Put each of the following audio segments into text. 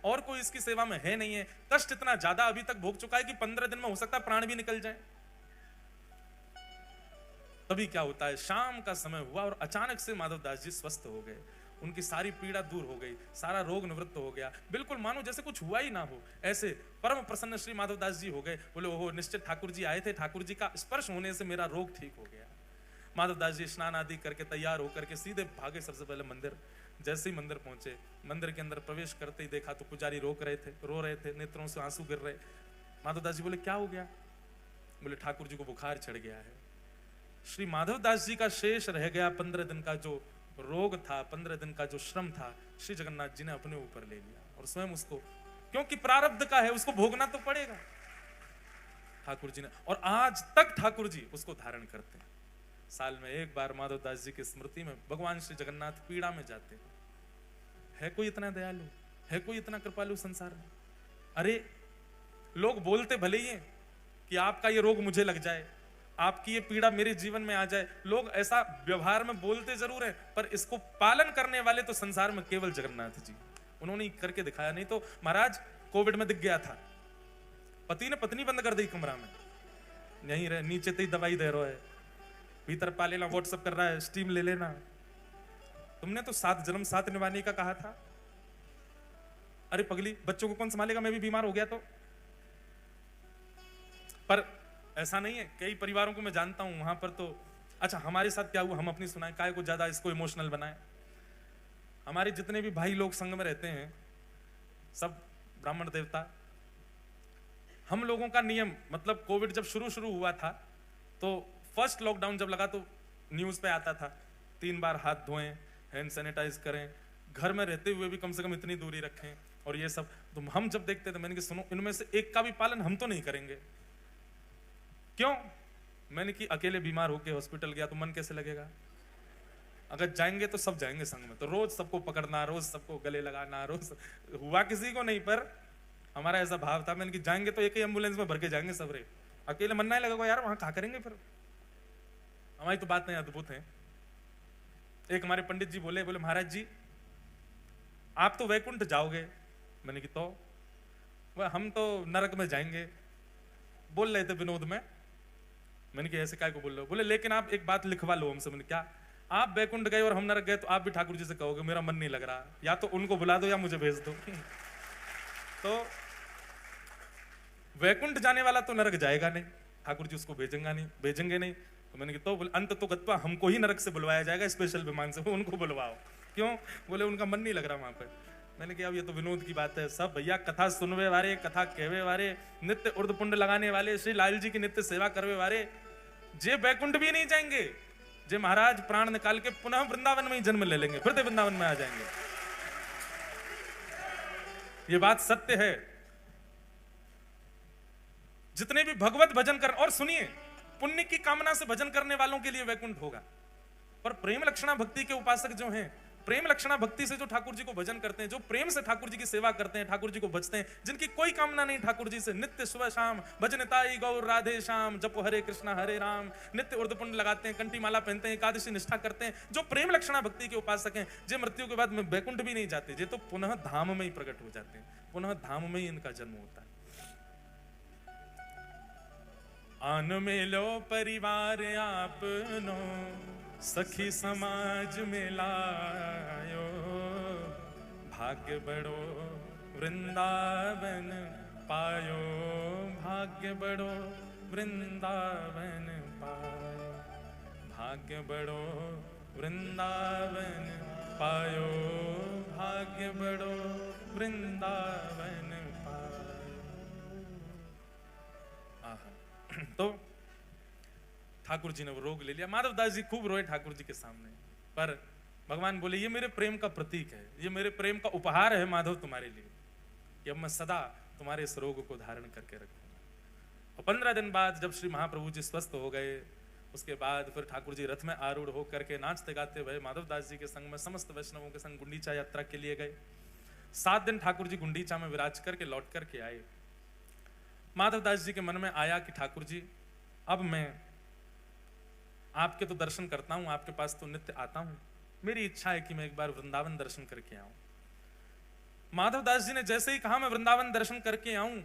और कोई इसकी सेवा में है नहीं है, कष्ट इतना ज्यादा अभी तक भोग चुका है कि 15 दिन में हो सकता है प्राण भी निकल जाए। तभी क्या होता है, शाम का समय हुआ और अचानक से माधवदास जी स्वस्थ हो गए, उनकी सारी पीड़ा दूर हो गई, सारा रोग निवृत्त हो गया, बिल्कुल मानो जैसे कुछ हुआ ही ना हो, ऐसे परम प्रसन्न श्री माधवदास जी हो गए। बोले ओहो, निश्चित ठाकुर जी आए थे, ठाकुर जी का स्पर्श होने से मेरा रोग ठीक हो गया। माधवदास जी स्नान आदि करके तैयार होकर के सीधे भागे सबसे पहले मंदिर। जैसे ही मंदिर पहुंचे, मंदिर के अंदर प्रवेश करते ही देखा तो पुजारी रोक रहे थे, रो रहे थे, नेत्रों से आंसू गिर रहे। माधवदास जी बोले क्या हो गया? बोले ठाकुर जी को बुखार चढ़ गया है। श्री माधवदास जी का शेष रह गया 15 दिन का जो रोग था, 15 दिन का जो श्रम था, श्री जगन्नाथ जी ने अपने ऊपर ले लिया और स्वयं उसको, क्योंकि प्रारब्ध का है, उसको भोगना तो पड़ेगा, ठाकुर जी ने। और आज तक ठाकुर जी उसको धारण करते हैं। साल में एक बार माधवदास जी की स्मृति में भगवान श्री जगन्नाथ पीड़ा में जाते हैं। है कोई इतना दयालु, है कोई इतना कृपालु संसार में? अरे लोग बोलते भले ही हैं कि आपका ये रोग मुझे लग जाए, आपकी ये पीड़ा मेरे जीवन में आ जाए, लोग ऐसा व्यवहार में बोलते जरूर है, पर इसको पालन करने वाले तो संसार में केवल जगन्नाथ जी, उन्होंने करके दिखाया। नहीं तो महाराज कोविड में दिख गया था, पति ने पत्नी बंद कर दी कमरा में, यहीं रहे, नीचे तो ही दवाई दे रहा है, भीतर पा लेना, व्हाट्सएप कर रहा है, स्टीम ले लेना। तुमने तो 7 जन्म 7 निभाने का कहा था। अरे पगली, बच्चों को कौन संभालेगा, मैं भी बीमार हो गया तो। पर ऐसा नहीं है, कई परिवारों को मैं जानता हूं, वहां पर तो अच्छा हमारे साथ क्या हुआ हम अपनी सुनाएं, काय को ज्यादा इसको इमोशनल बनाएं। हमारे जितने भी भाई लोग संग में रहते हैं, सब ब्राह्मण देवता, हम लोगों का नियम, मतलब कोविड जब शुरू हुआ था तो फर्स्ट लॉकडाउन जब लगा तो न्यूज पे आता था 3 बार हाथ धोएं, हैंड सैनिटाइज करें, घर में रहते हुए भी कम से कम इतनी दूरी रखें, और ये सब। तो हम जब देखते थे, मैंने कहा सुनो, इनमें से एक का भी पालन हम तो नहीं करेंगे। क्यों? मैंने कि अकेले बीमार होके हॉस्पिटल गया तो मन कैसे लगेगा? अगर जाएंगे तो सब जाएंगे संग में, तो रोज सबको पकड़ना, रोज सबको गले लगाना, रोज हुआ किसी को नहीं, पर हमारा ऐसा भाव था। मैंने कि जाएंगे तो एक ही एम्बुलेंस में भर के जाएंगे सब रे, अकेले मन नहीं लगेगा यार, वहां क्या करेंगे फिर। हमारी तो बात नहीं अद्भुत है। एक हमारे पंडित जी बोले महाराज जी आप तो वैकुंठ जाओगे। मैंने कि तो वह हम तो नरक में जाएंगे, बोल रहे थे विनोद में। मैंने कि ऐसे काय को बोल रहे हो? बोले लेकिन आप एक बात लिखवा लो हमसे। मैंने क्या? आप वैकुंठ गए और हम नरक गए तो आप भी ठाकुर जी से कहोगे मेरा मन नहीं लग रहा, या तो उनको बुला दो या मुझे भेज दो। तो वैकुंठ जाने वाला तो नरक जाएगा नहीं, ठाकुर जी उसको भेजेंगे नहीं। तो मैंने कहा तो बोले अंत तो गत्वा हमको ही नरक से बुलवाया जाएगा स्पेशल विमान से, उनको बुलवाओ। क्यों? बोले उनका मन नहीं लग रहा वहां पर। मैंने कहा अब ये तो विनोद की बात है, सब भैया कथा सुनवे वाले, कथा कहवे वाले, नित्य उर्द पुंड लगाने वाले, श्री लाल जी की नित्य सेवा करवे वाले, जे बैकुंठ भी नहीं जाएंगे, जे महाराज प्राण निकाल के पुनः वृंदावन में ही जन्म ले लेंगे, फिर वृंदावन में आ जाएंगे। ये बात सत्य है। जितने भी भगवत भजन कर, और सुनिए, पुण्य की कामना से भजन करने वालों के लिए वैकुंठ होगा, पर प्रेम लक्षणा भक्ति के उपासक जो हैं, प्रेम लक्षणा भक्ति से जो ठाकुर जी को भजन करते हैं, जो प्रेम से ठाकुर जी की सेवा करते हैं, ठाकुर जी को भजते हैं, जिनकी कोई कामना नहीं ठाकुर जी से, नित्य सुबह शाम भजन ताई गौर राधे श्याम, जपो हरे कृष्णा हरे राम, नित्य उर्द पुंड लगाते हैं, कंठी माला पहनते हैं, एकादशी निष्ठा करते हैं, जो प्रेम लक्षणा भक्ति के उपासक हैं, जे मृत्यु के बाद में वैकुंठ भी नहीं जाते, जे तो पुनः धाम में ही प्रकट हो जाते हैं, पुनः धाम में ही इनका जन्म होता है। आन मिलो परिवार आपनो, सखी समाज में लायो, भाग्य बड़ो वृंदावन पायो, भाग्य बड़ो वृंदावन पायो, भाग्य बड़ो वृंदावन पायो, भाग्य बड़ो वृंदावन पायो। तो ठाकुर जी ने वो रोग ले लिया। माधवदास जी खूब रोए ठाकुर जी के सामने, पर भगवान बोले ये मेरे प्रेम का प्रतीक है, ये मेरे प्रेम का उपहार है माधव तुम्हारे लिए, कि अब मैं सदा तुम्हारे इस रोग को धारण करके रखूंगा। और 15 दिन बाद जब श्री महाप्रभु जी स्वस्थ हो गए, उसके बाद फिर ठाकुर जी रथ में आरूढ़ होकर के नाचते गाते हुए माधवदास जी के संग में समस्त वैष्णवों के संग गुंडीचा यात्रा के लिए गए। 7 दिन ठाकुर जी गुंडीचा में विराज करके लौट करके आए। माधवदास जी के मन में आया कि ठाकुर जी अब मैं आपके तो दर्शन करता हूं, आपके पास तो नित्य आता हूं, मेरी इच्छा है कि मैं एक बार वृंदावन दर्शन करके आऊं। माधवदास जी ने जैसे ही कहा मैं वृंदावन दर्शन करके आऊं,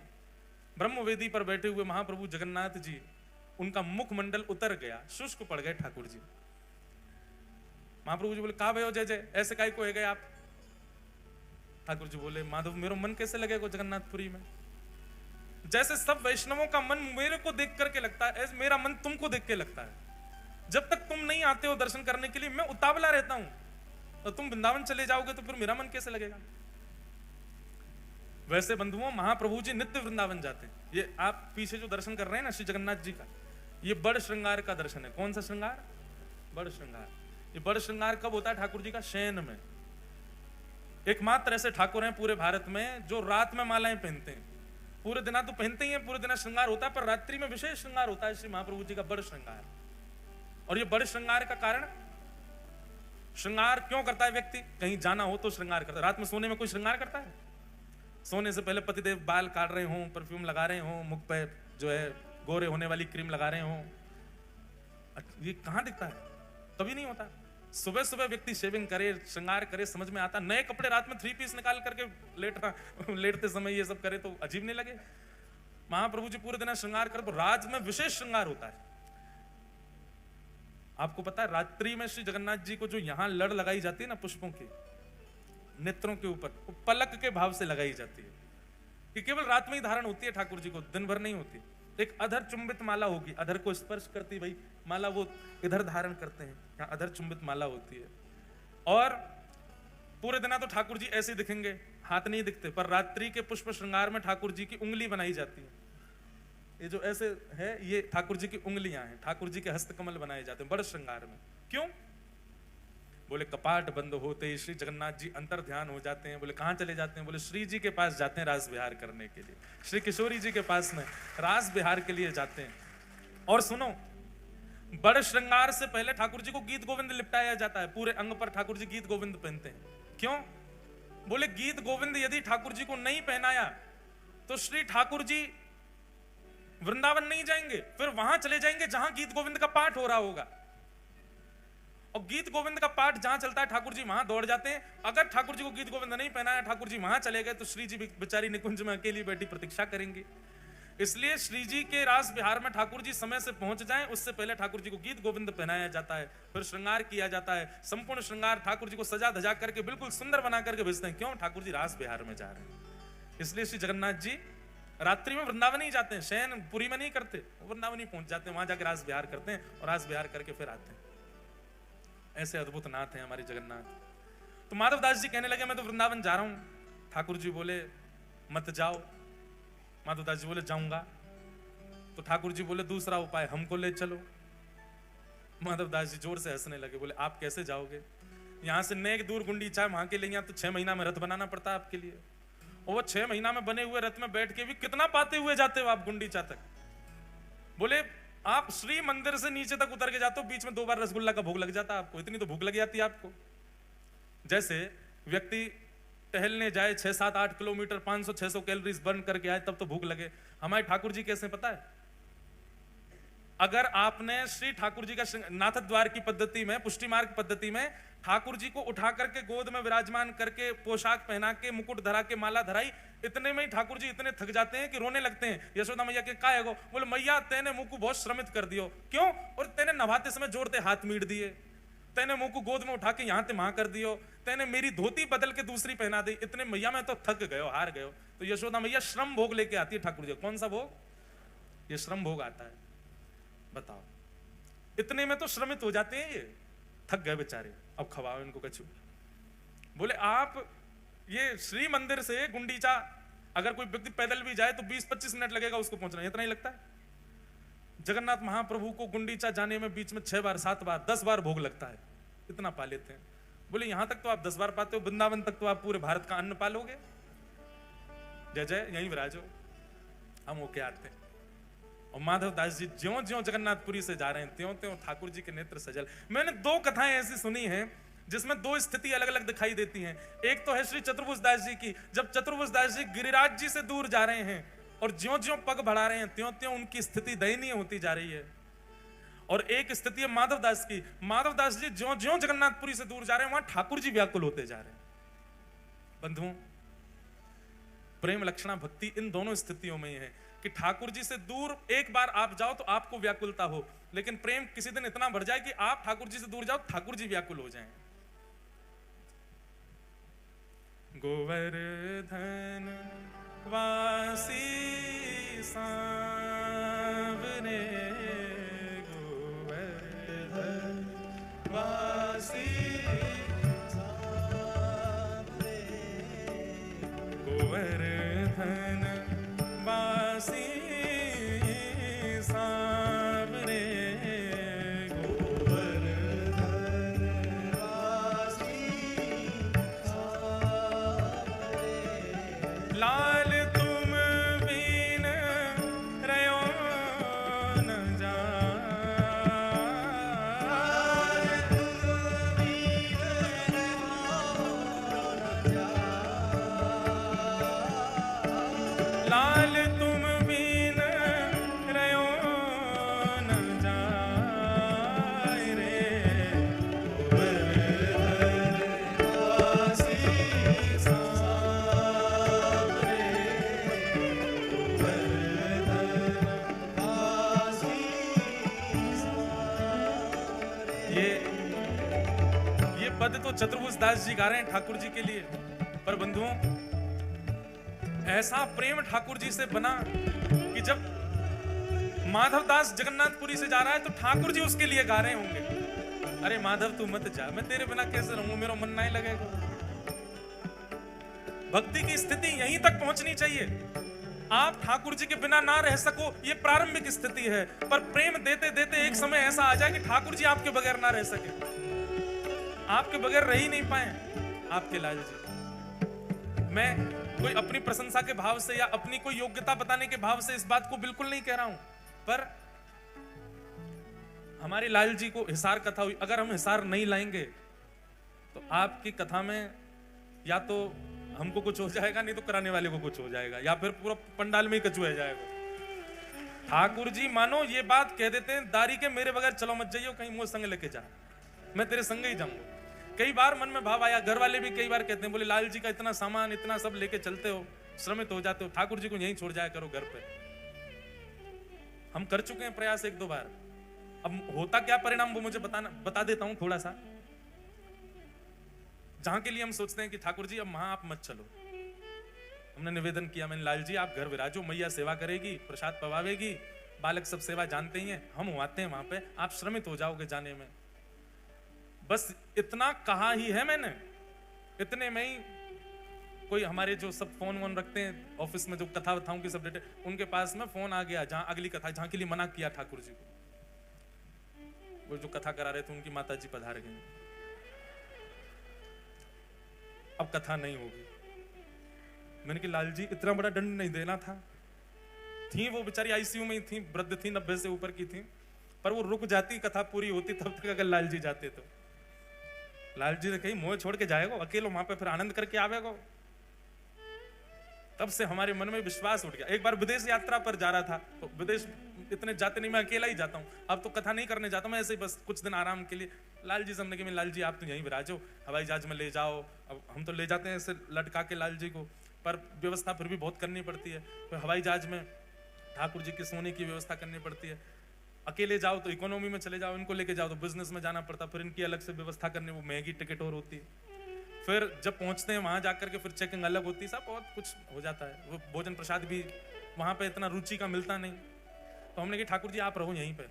ब्रह्मवेदी पर बैठे हुए महाप्रभु जगन्नाथ जी, उनका मुखमंडल उतर गया, शुष्क पड़ गए ठाकुर जी। महाप्रभु जी बोले का भयो जय जय, ऐसे काहे को है गए आप? ठाकुर जी बोले माधव मेरो मन कैसे लगेगा जगन्नाथपुरी में? जैसे सब वैष्णवों का मन मेरे को देख करके लगता है, ऐसे मेरा मन तुमको देख के लगता है। जब तक तुम नहीं आते हो दर्शन करने के लिए मैं उतावला रहता हूं, और तुम वृंदावन चले जाओगे तो फिर मेरा मन कैसे लगेगा? वैसे बंधुओं महाप्रभु जी नित्य वृंदावन जाते हैं। ये आप पीछे जो दर्शन कर रहे हैं ना श्री जगन्नाथ जी का, ये बड़ श्रृंगार का दर्शन है। कौन सा श्रृंगार? बड़ श्रृंगार। ये बड़ श्रृंगार कब होता है ठाकुर जी का? शयन में। एकमात्र ऐसे ठाकुर हैं पूरे भारत में जो रात में मालाएं पहनते हैं। पूरे दिना तो पहनते ही हैं, पूरे दिना श्रृंगार होता है, पर रात्रि में विशेष श्रृंगार होता है श्री महाप्रभु जी का बड़ श्रृंगार। और ये बड़ श्रृंगार का कारण, श्रृंगार क्यों करता है व्यक्ति? कहीं जाना हो तो श्रृंगार करता है। रात में सोने में कोई श्रृंगार करता है? सोने से पहले पतिदेव बाल काट रहे हों, परफ्यूम लगा रहे हों, मुख पे जो है गोरे होने वाली क्रीम लगा रहे हों, ये कहां दिखता है? कभी नहीं होता। सुबह सुबह व्यक्ति शेविंग करे, श्रृंगार करे, समझ में आता। नए कपड़े रात में 3 पीस निकाल करके लेटते समय ये सब करे तो अजीब नहीं लगे? महाप्रभु जी पूरे दिन श्रृंगार करे, तो रात में विशेष श्रृंगार होता है। आपको पता है रात्रि में श्री जगन्नाथ जी को जो यहां लड़ लगाई जाती है ना पुष्पों की, नेत्रों के ऊपर, वो पलक के भाव से लगाई जाती है। कि केवल रात में ही धारण होती है ठाकुर जी को, दिन भर नहीं होती। एक अधर चुंबित माला होगी, अधर को स्पर्श करती भाई माला, वो इधर धारण करते हैं, यहाँ अधर चुंबित माला होती है। और पूरे दिन तो ठाकुर जी ऐसे दिखेंगे, हाथ नहीं दिखते, पर रात्रि के पुष्प श्रृंगार में ठाकुर जी की उंगली बनाई जाती है। ये जो ऐसे है ये ठाकुर जी की उंगलियां हैं, ठाकुर जी के हस्तकमल बनाए जाते हैं बड़ श्रृंगार में। क्यों? बोले कपाट बंद होते ही श्री जगन्नाथ जी अंतर ध्यान हो जाते हैं। बोले कहां चले जाते हैं? बोले श्री जी के पास जाते हैं रास विहार करने के लिए, श्री किशोरी जी के पास में रास विहार के लिए जाते हैं। और सुनो, बड़े श्रृंगार से पहले ठाकुर जी को गीत गोविंद लिपटाया जाता है। पूरे अंग पर ठाकुर जी गीत गोविंद पहनते हैं। क्यों? बोले गीत गोविंद यदि ठाकुर जी को नहीं पहनाया तो श्री ठाकुर जी वृंदावन नहीं जाएंगे, फिर वहां चले जाएंगे जहां गीत गोविंद का पाठ हो रहा होगा। और गीत गोविंद का पाठ जहां चलता है ठाकुर जी वहां दौड़ जाते हैं। अगर ठाकुर जी को गीत गोविंद नहीं पहनाया, ठाकुर जी वहां चले गए तो श्री जी बेचारी निकुंज में अकेली बैठी प्रतीक्षा करेंगी। इसलिए श्री जी के रास विहार में ठाकुर जी समय से पहुंच जाएं, उससे पहले ठाकुर जी को गीत गोविंद पहनाया जाता है, फिर श्रृंगार किया जाता है। संपूर्ण श्रृंगार ठाकुर जी को सजा धजा करके बिल्कुल सुंदर बना करके भेजते हैं। क्यों? ठाकुर जी रास विहार में जा रहे हैं। इसलिए श्री जगन्नाथ जी रात्रि में वृंदावन ही जाते हैं, शयन पुरी में नहीं करते, वृंदावन ही पहुंच जाते हैं, वहां जाकर रास विहार करते हैं और रास विहार करके फिर आते हैं। ऐसे अद्भुत नाथ हैं हमारे जगन्नाथ। तो माधवदास जी कहने लगे मैं तो वृंदावन जा रहा हूं। ठाकुर जी बोले मत जाओ। माधवदास जी बोले जाऊंगा। तो ठाकुर जी बोले दूसरा उपाय, हमको ले चलो। माधवदास जी जोर से हंसने लगे, बोले आप कैसे जाओगे? यहां से नेक दूर गुंडीचा, वहां के लिए तो 6 महीना में रथ बनाना पड़ता है आपके लिए। और वो 6 महीना में बने हुए रथ में बैठ के भी कितना पाते हुए जाते हो आप गुंडीचा तक? बोले आप श्री मंदिर से नीचे तक उतर के जाते हो, बीच में 2 बार रसगुल्ला का भोग लग जाता है आपको, इतनी तो भूख लग जाती है आपको। जैसे व्यक्ति टहलने जाए 6, 7, 8 किलोमीटर 500, 600 कैलोरीज बर्न करके आए तब तो भूख लगे। हमारे ठाकुर जी कैसे पता है? अगर आपने श्री ठाकुर जी का नाथ द्वार की पद्धति में, पुष्टि मार्ग पद्धति में ठाकुर जी को उठा करके गोद में विराजमान करके पोशाक पहना के मुकुट धरा के माला धराई, इतने में ही ठाकुर जी इतने थक जाते हैं कि रोने लगते हैं। यशोदा मैया के का है गो? बोले मैया तेने मुंह को बहुत श्रमित कर दियो। क्यों? और तेने नभाते समय जोड़ते हाथ मीट दिए, तेने मुंह को गोद में उठा के यहां ते वहां कर दियो, तेने मेरी धोती बदल के दूसरी पहना दी, इतने मैया में तो थक गयो, हार गयो। तो यशोदा मैया श्रम भोग लेके आती है ठाकुर जी। कौन सा भोग? ये श्रम भोग आता है। बताओ, इतने में तो श्रमित हो जाते हैं, ये थक गए बेचारे, अब खवाओ इनको कछु। बोले आप ये श्री मंदिर से गुंडीचा अगर कोई व्यक्ति पैदल भी जाए तो 20-25 मिनट लगेगा उसको पहुंचना, इतना ही लगता है। जगन्नाथ महाप्रभु को गुंडीचा जाने में बीच में 6 बार 7 बार 10 बार भोग लगता है, इतना पा लेते हैं। बोले यहां तक तो आप 10 बार पाते हो, वृंदावन तक तो आप पूरे भारत का अन्न पालोगे। जय जय, यहीं विराजो, हम होके आते हैं। और माधवदास जी ज्यों ज्यों जगन्नाथपुरी से जा रहे हैं त्यों त्यों ठाकुर जी के नेत्र सजल। मैंने 2 कथाएं ऐसी सुनी हैं जिसमें 2 स्थिति अलग अलग दिखाई देती हैं। एक तो है श्री चतुर्भुज दास जी की, जब चतुर्भुज दास जी गिरिराज जी से दूर जा रहे हैं और ज्यों ज्यों पग बढ़ा रहे हैं त्यों त्यों उनकी स्थिति दयनीय होती जा रही है। और एक स्थिति है माधवदास की, माधवदास जी ज्यों ज्यों जगन्नाथपुरी से दूर जा रहे हैं वहां ठाकुर जी व्याकुल होते जा रहे हैं। बंधुओं, प्रेम लक्षणा भक्ति इन दोनों स्थितियों में ही है कि ठाकुर जी से दूर एक बार आप जाओ तो आपको व्याकुलता हो, लेकिन प्रेम किसी दिन इतना बढ़ जाए कि आप ठाकुर जी से दूर जाओ, ठाकुर जी व्याकुल हो जाएं। गोवर्धन वासी सांवरे, गोवर्धन वासी सांवरे, गोवर्धन वासी सांवरे, गोवर्धन वासी सांवरे, लाल तुम बिन रयो न जाए, लाल तुम बिन रयो न जाए रे, गोवर्धन वासी सांवरे, गोवर्धन वासी सांवरे। ये पद तो चतुर्भुज दास जी गा रहे हैं ठाकुर जी के लिए, पर बंधुओं ऐसा प्रेम ठाकुर जी से बना कि जब माधवदास जगन्नाथपुरी से जा रहा है तो ठाकुर जी उसके लिए गा रहे होंगे, अरे माधव तू मत जा, मैं तेरे बिना कैसे रहूं, मेरा मन नहीं लगेगा। भक्ति की स्थिति यहीं तक पहुंचनी चाहिए। आप ठाकुर जी के बिना ना रह सको, ये प्रारंभिक स्थिति है, पर प्रेम देते देते एक समय ऐसा आ जाए कि ठाकुर जी आपके बगैर ना रह सके, आपके बगैर रह ही नहीं पाए आपके लाल जी। मैं कोई अपनी प्रशंसा के भाव से या अपनी कोई योग्यता बताने के भाव से इस बात को बिल्कुल नहीं कह रहा हूं, पर हमारे लाल जी को हिसार कथा हुई, अगर हम हिसार नहीं लाएंगे तो आपकी कथा में या तो हमको कुछ हो जाएगा, नहीं तो कराने वाले को कुछ हो जाएगा, या फिर पूरा पंडाल में ही कचुआ जाएगा। ठाकुर जी मानो ये बात कह देते हैं, दारी के मेरे बगैर चलो मत जाइयो, कहीं मुझे संग लेके जा, मैं तेरे संग ही जाऊंगा। कई बार मन में भाव आया, घर वाले भी कई बार कहते हैं, बोले लाल जी का इतना सामान इतना सब लेके चलते हो, श्रमित हो जाते हो, ठाकुर जी को यहीं छोड़ जाया करो घर पे। हम कर चुके हैं प्रयास एक दो बार, अब होता क्या परिणाम वो मुझे बता देता हूं थोड़ा सा। जहां के लिए हम सोचते हैं कि ठाकुर जी अब वहां आप मत चलो, हमने निवेदन किया, मैंने लाल जी आप घर विराजो, मैया सेवा करेगी, प्रसाद पवावेगी, बालक सब सेवा जानते ही हैं, हम आते हैं वहां पे, आप श्रमित हो जाओगे जाने में। बस इतना कहा ही है मैंने, इतने में ही कोई हमारे जो सब फोन वोन रखते हैं ऑफिस में, जो कथा वथाओं की सब डेटे, उनके पास में फोन आ गया, जहां अगली कथा, जहां के लिए मना किया ठाकुर जी को, वो जो कथा करा रहे थे उनकी माता जी पधार गई, अब कथा नहीं होगी। मैंने कहा लाल जी इतना बड़ा दंड नहीं देना था, थी वो बेचारी आईसीयू में थी, वृद्ध थी, 90 से ऊपर की थी, पर वो रुक जाती, कथा पूरी होती तब तक अगर लाल जी जाते तो। लाल जी ने कही मोह छोड़ के जाएगो अकेलो वहां पे, फिर आनंद करके आवेगो। तब से हमारे मन में विश्वास उठ गया। एक बार विदेश यात्रा पर जा रहा था, तो विदेश इतने जाते नहीं, मैं अकेला ही जाता हूँ, अब तो कथा नहीं करने जाता मैं, ऐसे ही बस कुछ दिन आराम के लिए। लाल जी समझे कि लाल जी आप तो यहीं विराजो, हवाई जहाज में ले जाओ, अब हम तो ले जाते हैं ऐसे लटका के लाल जी को, पर व्यवस्था फिर भी बहुत करनी पड़ती है, तो हवाई जहाज में ठाकुर जी के सोने की व्यवस्था करनी पड़ती है। अकेले जाओ तो इकोनॉमी में चले जाओ, इनको लेके जाओ तो बिजनेस में जाना पड़ता, फिर इनकी अलग से व्यवस्था करनी, वो महंगी टिकट और होती है। फिर जब पहुंचते हैं वहां जाकर के फिर चेकिंग अलग होती है, सब बहुत कुछ हो जाता है। वो भोजन प्रसाद भी वहां पे इतना रुचि का मिलता नहीं, तो हमने कहा ठाकुर जी आप रहो यहीं पे।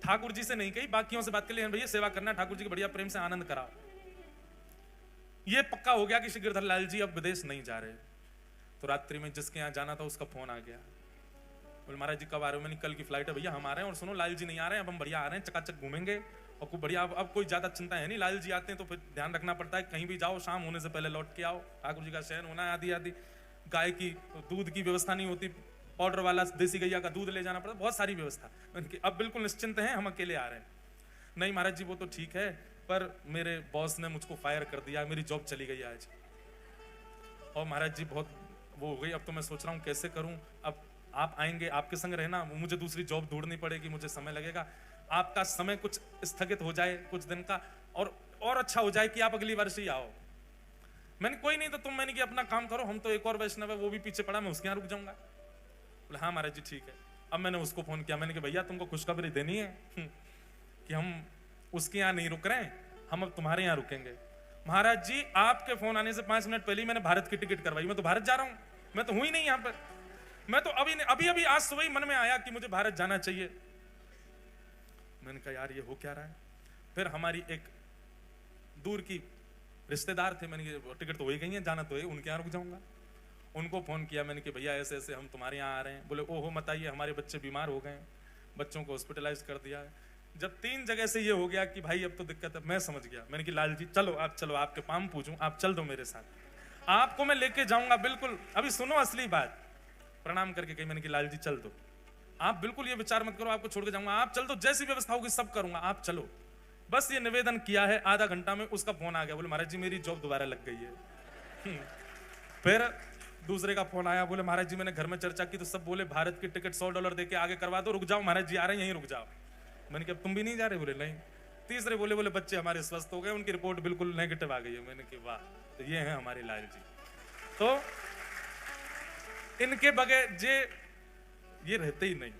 ठाकुर जी से नहीं कही, बाकियों से बात कर ली, भैया सेवा करना, ठाकुर जी के बढ़िया प्रेम से आनंद कराओ। ये पक्का हो गया कि श्री गिरधर लाल जी अब विदेश नहीं जा रहे। तो रात्रि में जिसके यहाँ जाना था उसका फोन आ गया, बोले महाराज जी कब आ रहे हो? मैंने कल की फ्लाइट है भैया, हम आ रहे हैं, और सुनो लाल जी नहीं आ रहे हैं, अब हम बढ़िया आ रहे हैं, चकाचक घूमेंगे और खूब बढ़िया। अब कोई ज्यादा चिंता है नहीं, लाल जी आते हैं तो फिर ध्यान रखना पड़ता है, कहीं भी जाओ शाम होने से पहले लौट के आओ, ठाकुर जी का शयन होना है, आदि आदि। गाय की दूध की व्यवस्था नहीं होती, पाउडर वाला देसी गैया का दूध ले जाना पड़ता, बहुत सारी व्यवस्था। अब बिल्कुल निश्चिंत हैं, हम अकेले आ रहे हैं। नहीं महाराज जी वो तो ठीक है, पर मेरे बॉस ने मुझको फायर कर दिया, मेरी जॉब चली गई आज, और महाराज जी बहुत वो हो गई, अब तो मैं सोच रहा हूँ कैसे करूँ। अब आप आएंगे, आपके संग रहना, मुझे दूसरी जॉब ढूंढनी पड़ेगी, मुझे समय लगेगा, आपका समय कुछ स्थगित हो जाए कुछ दिन का, और अच्छा हो जाए कि आप अगली वर्ष ही आओ। मैंने कोई नहीं, तो तुम मैंने कि अपना काम करो, हम तो एक और वैष्णव है वो भी पीछे पड़ा, मैं उसके यहाँ रुक जाऊंगा। बोले हाँ महाराज जी ठीक है। अब मैंने उसको फोन किया, मैंने कहा भैया तुमको खुशखबरी देनी है कि हम उसके यहाँ नहीं रुक रहे हैं, हम अब तुम्हारे यहाँ रुकेंगे। महाराज जी आपके फोन आने से 5 मिनट पहले ही मैंने भारत की टिकट करवाई, मैं तो भारत जा रहा हूँ, मैं तो हूं ही नहीं यहाँ पर, मैं तो अभी आज सुबह ही मन में आया कि मुझे भारत जाना चाहिए। मैंने कहा यार ये हो क्या रहा है। फिर हमारी एक दूर की रिश्तेदार थे, मैंने कहा टिकट तो हो ही गई है, जाना तो है, उनके यहाँ रुक जाऊंगा। उनको फोन किया मैंने कि भैया ऐसे ऐसे हम तुम्हारे यहाँ आ रहे हैं। बोले ओहो मत आइए, हमारे बच्चे बीमार हो गए हैं, बच्चों को हॉस्पिटलाइज कर दिया है। जब 3 जगह से ये हो गया कि भाई अब तो दिक्कत है, मैं समझ गया। मैंने कि लाल जी चलो, आप चलो, आपके पाम पूजूं, आप चल दो मेरे साथ, आपको मैं लेके जाऊंगा बिल्कुल। अभी सुनो असली बात, प्रणाम करके कही मैंने कि लाल जी चल दो, आप बिल्कुल ये विचार मत करो आपको छोड़ के जाऊंगा, आप चल दो, जैसी व्यवस्था होगी सब करूंगा, आप चलो। बस ये निवेदन किया है, आधा घंटा में उसका फोन आ गया, बोले महाराज जी मेरी जॉब दोबारा लग गई है। फिर दूसरे का फोन आया, बोले महाराज जी मैंने घर में चर्चा की तो सब बोले भारत की टिकट $100 देके आगे करवा दो, रुक जाओ महाराज जी आ रहे हैं, यहीं रुक जाओ। मैंने कहा तुम भी नहीं जा रहे? बोले नहीं। तीसरे बोले बच्चे हमारे स्वस्थ हो गए, उनकी रिपोर्ट बिल्कुल नेगेटिव आ गई है। मैंने कहा वाह, तो ये हैं हमारे लाल जी। तो इनके बगैर ये रहते ही नहीं,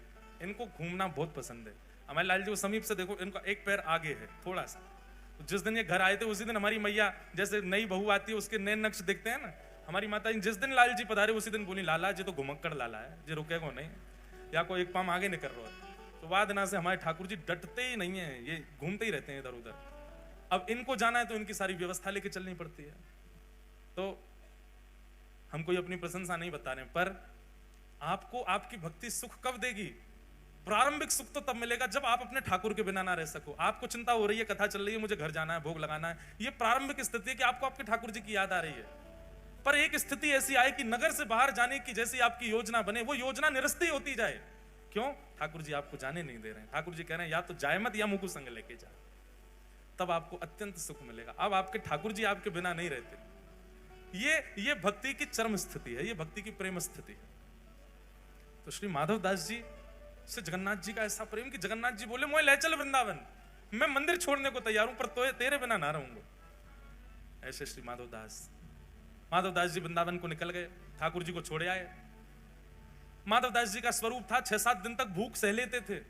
इनको घूमना बहुत पसंद है। हमारे लाल जी को समीप से देखो, इनका एक पैर आगे है थोड़ा सा। जिस दिन ये घर आए थे उसी दिन हमारी मैया, जैसे नई बहू आती है उसके नए नक्श देखते हैं ना, हमारी माता जी जिस दिन लाल जी पधारे उसी दिन बोली लाला जी तो घुमक्कड़ लाला है, जी रुकेगा नहीं, या कोई एक पाम आगे निकल रहा है। तो बाद ना से हमारे ठाकुर जी डटते ही नहीं है, ये घूमते ही रहते हैं इधर उधर। अब इनको जाना है तो इनकी सारी व्यवस्था लेके चलनी पड़ती है। तो हम कोई अपनी प्रशंसा नहीं बता रहे, पर आपको आपकी भक्ति सुख कब देगी? प्रारंभिक सुख तो तब मिलेगा जब आप अपने ठाकुर के बिना ना रह सको। आपको चिंता हो रही है, कथा चल रही है, मुझे घर जाना है, भोग लगाना है, ये प्रारंभिक स्थिति है कि आपको आपके ठाकुर जी की याद आ रही है। पर एक स्थिति ऐसी आए कि नगर से बाहर जाने की जैसी आपकी योजना बने, वो योजना निरस्ती होती जाए। क्यों? ठाकुर जी आपको जाने नहीं दे रहे हैं। ठाकुर जी कह रहे हैं या तो जाए मत या मुकु संग लेके जा, तब आपको अत्यंत सुख मिलेगा। अब आपके ठाकुर जी आपके बिना नहीं रहते। ये भक्ति की चरम स्थिति है, ये भक्ति की प्रेम स्थिति है। तो श्री माधव दास जी से जगन्नाथ जी का ऐसा प्रेम कि जगन्नाथ जी बोले मोए ले चल वृंदावन, मैं मंदिर छोड़ने को तैयार हूं पर तो तेरे बिना ना रहूंगा। ऐसे श्री माधव दास जी वृंदावन को निकल गए, ठाकुर जी को छोड़े आए। माधव दास जी का स्वरूप था 6-7 दिन तक भूख सह लेते थे,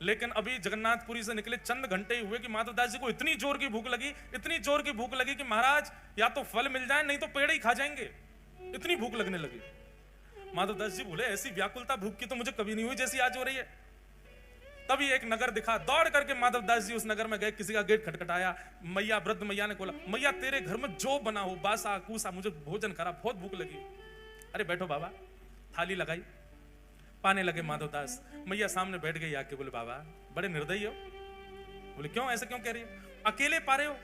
लेकिन अभी जगन्नाथपुरी से निकले चंद घंटे ही हुए कि माधव दास जी को इतनी जोर की भूख लगी, इतनी जोर की भूख लगी कि महाराज या तो फल मिल जाए नहीं तो पेड़ ही खा जाएंगे, इतनी भूख लगने लगी। माधव दास जी बोले ऐसी व्याकुलता भूख की तो मुझे कभी नहीं हुई जैसी आज हो रही है। तभी एक नगर दिखा, दौड़ करके माधव दास जी उस नगर में गए, किसी का गेट खटखटाया, मैया वृद्ध मैया ने बोला मैया तेरे घर में जो बना हो बासा कूसा मुझे भोजन करा, बहुत भूख लगी। अरे बैठो बाबा, थाली लगाई, पाने लगे माधव दास। मैया सामने बैठ गई आके, बोले बाबा बड़े निर्दयी हो। बोले क्यों, ऐसे क्यों कह रही हो? अकेले पा रहे हो,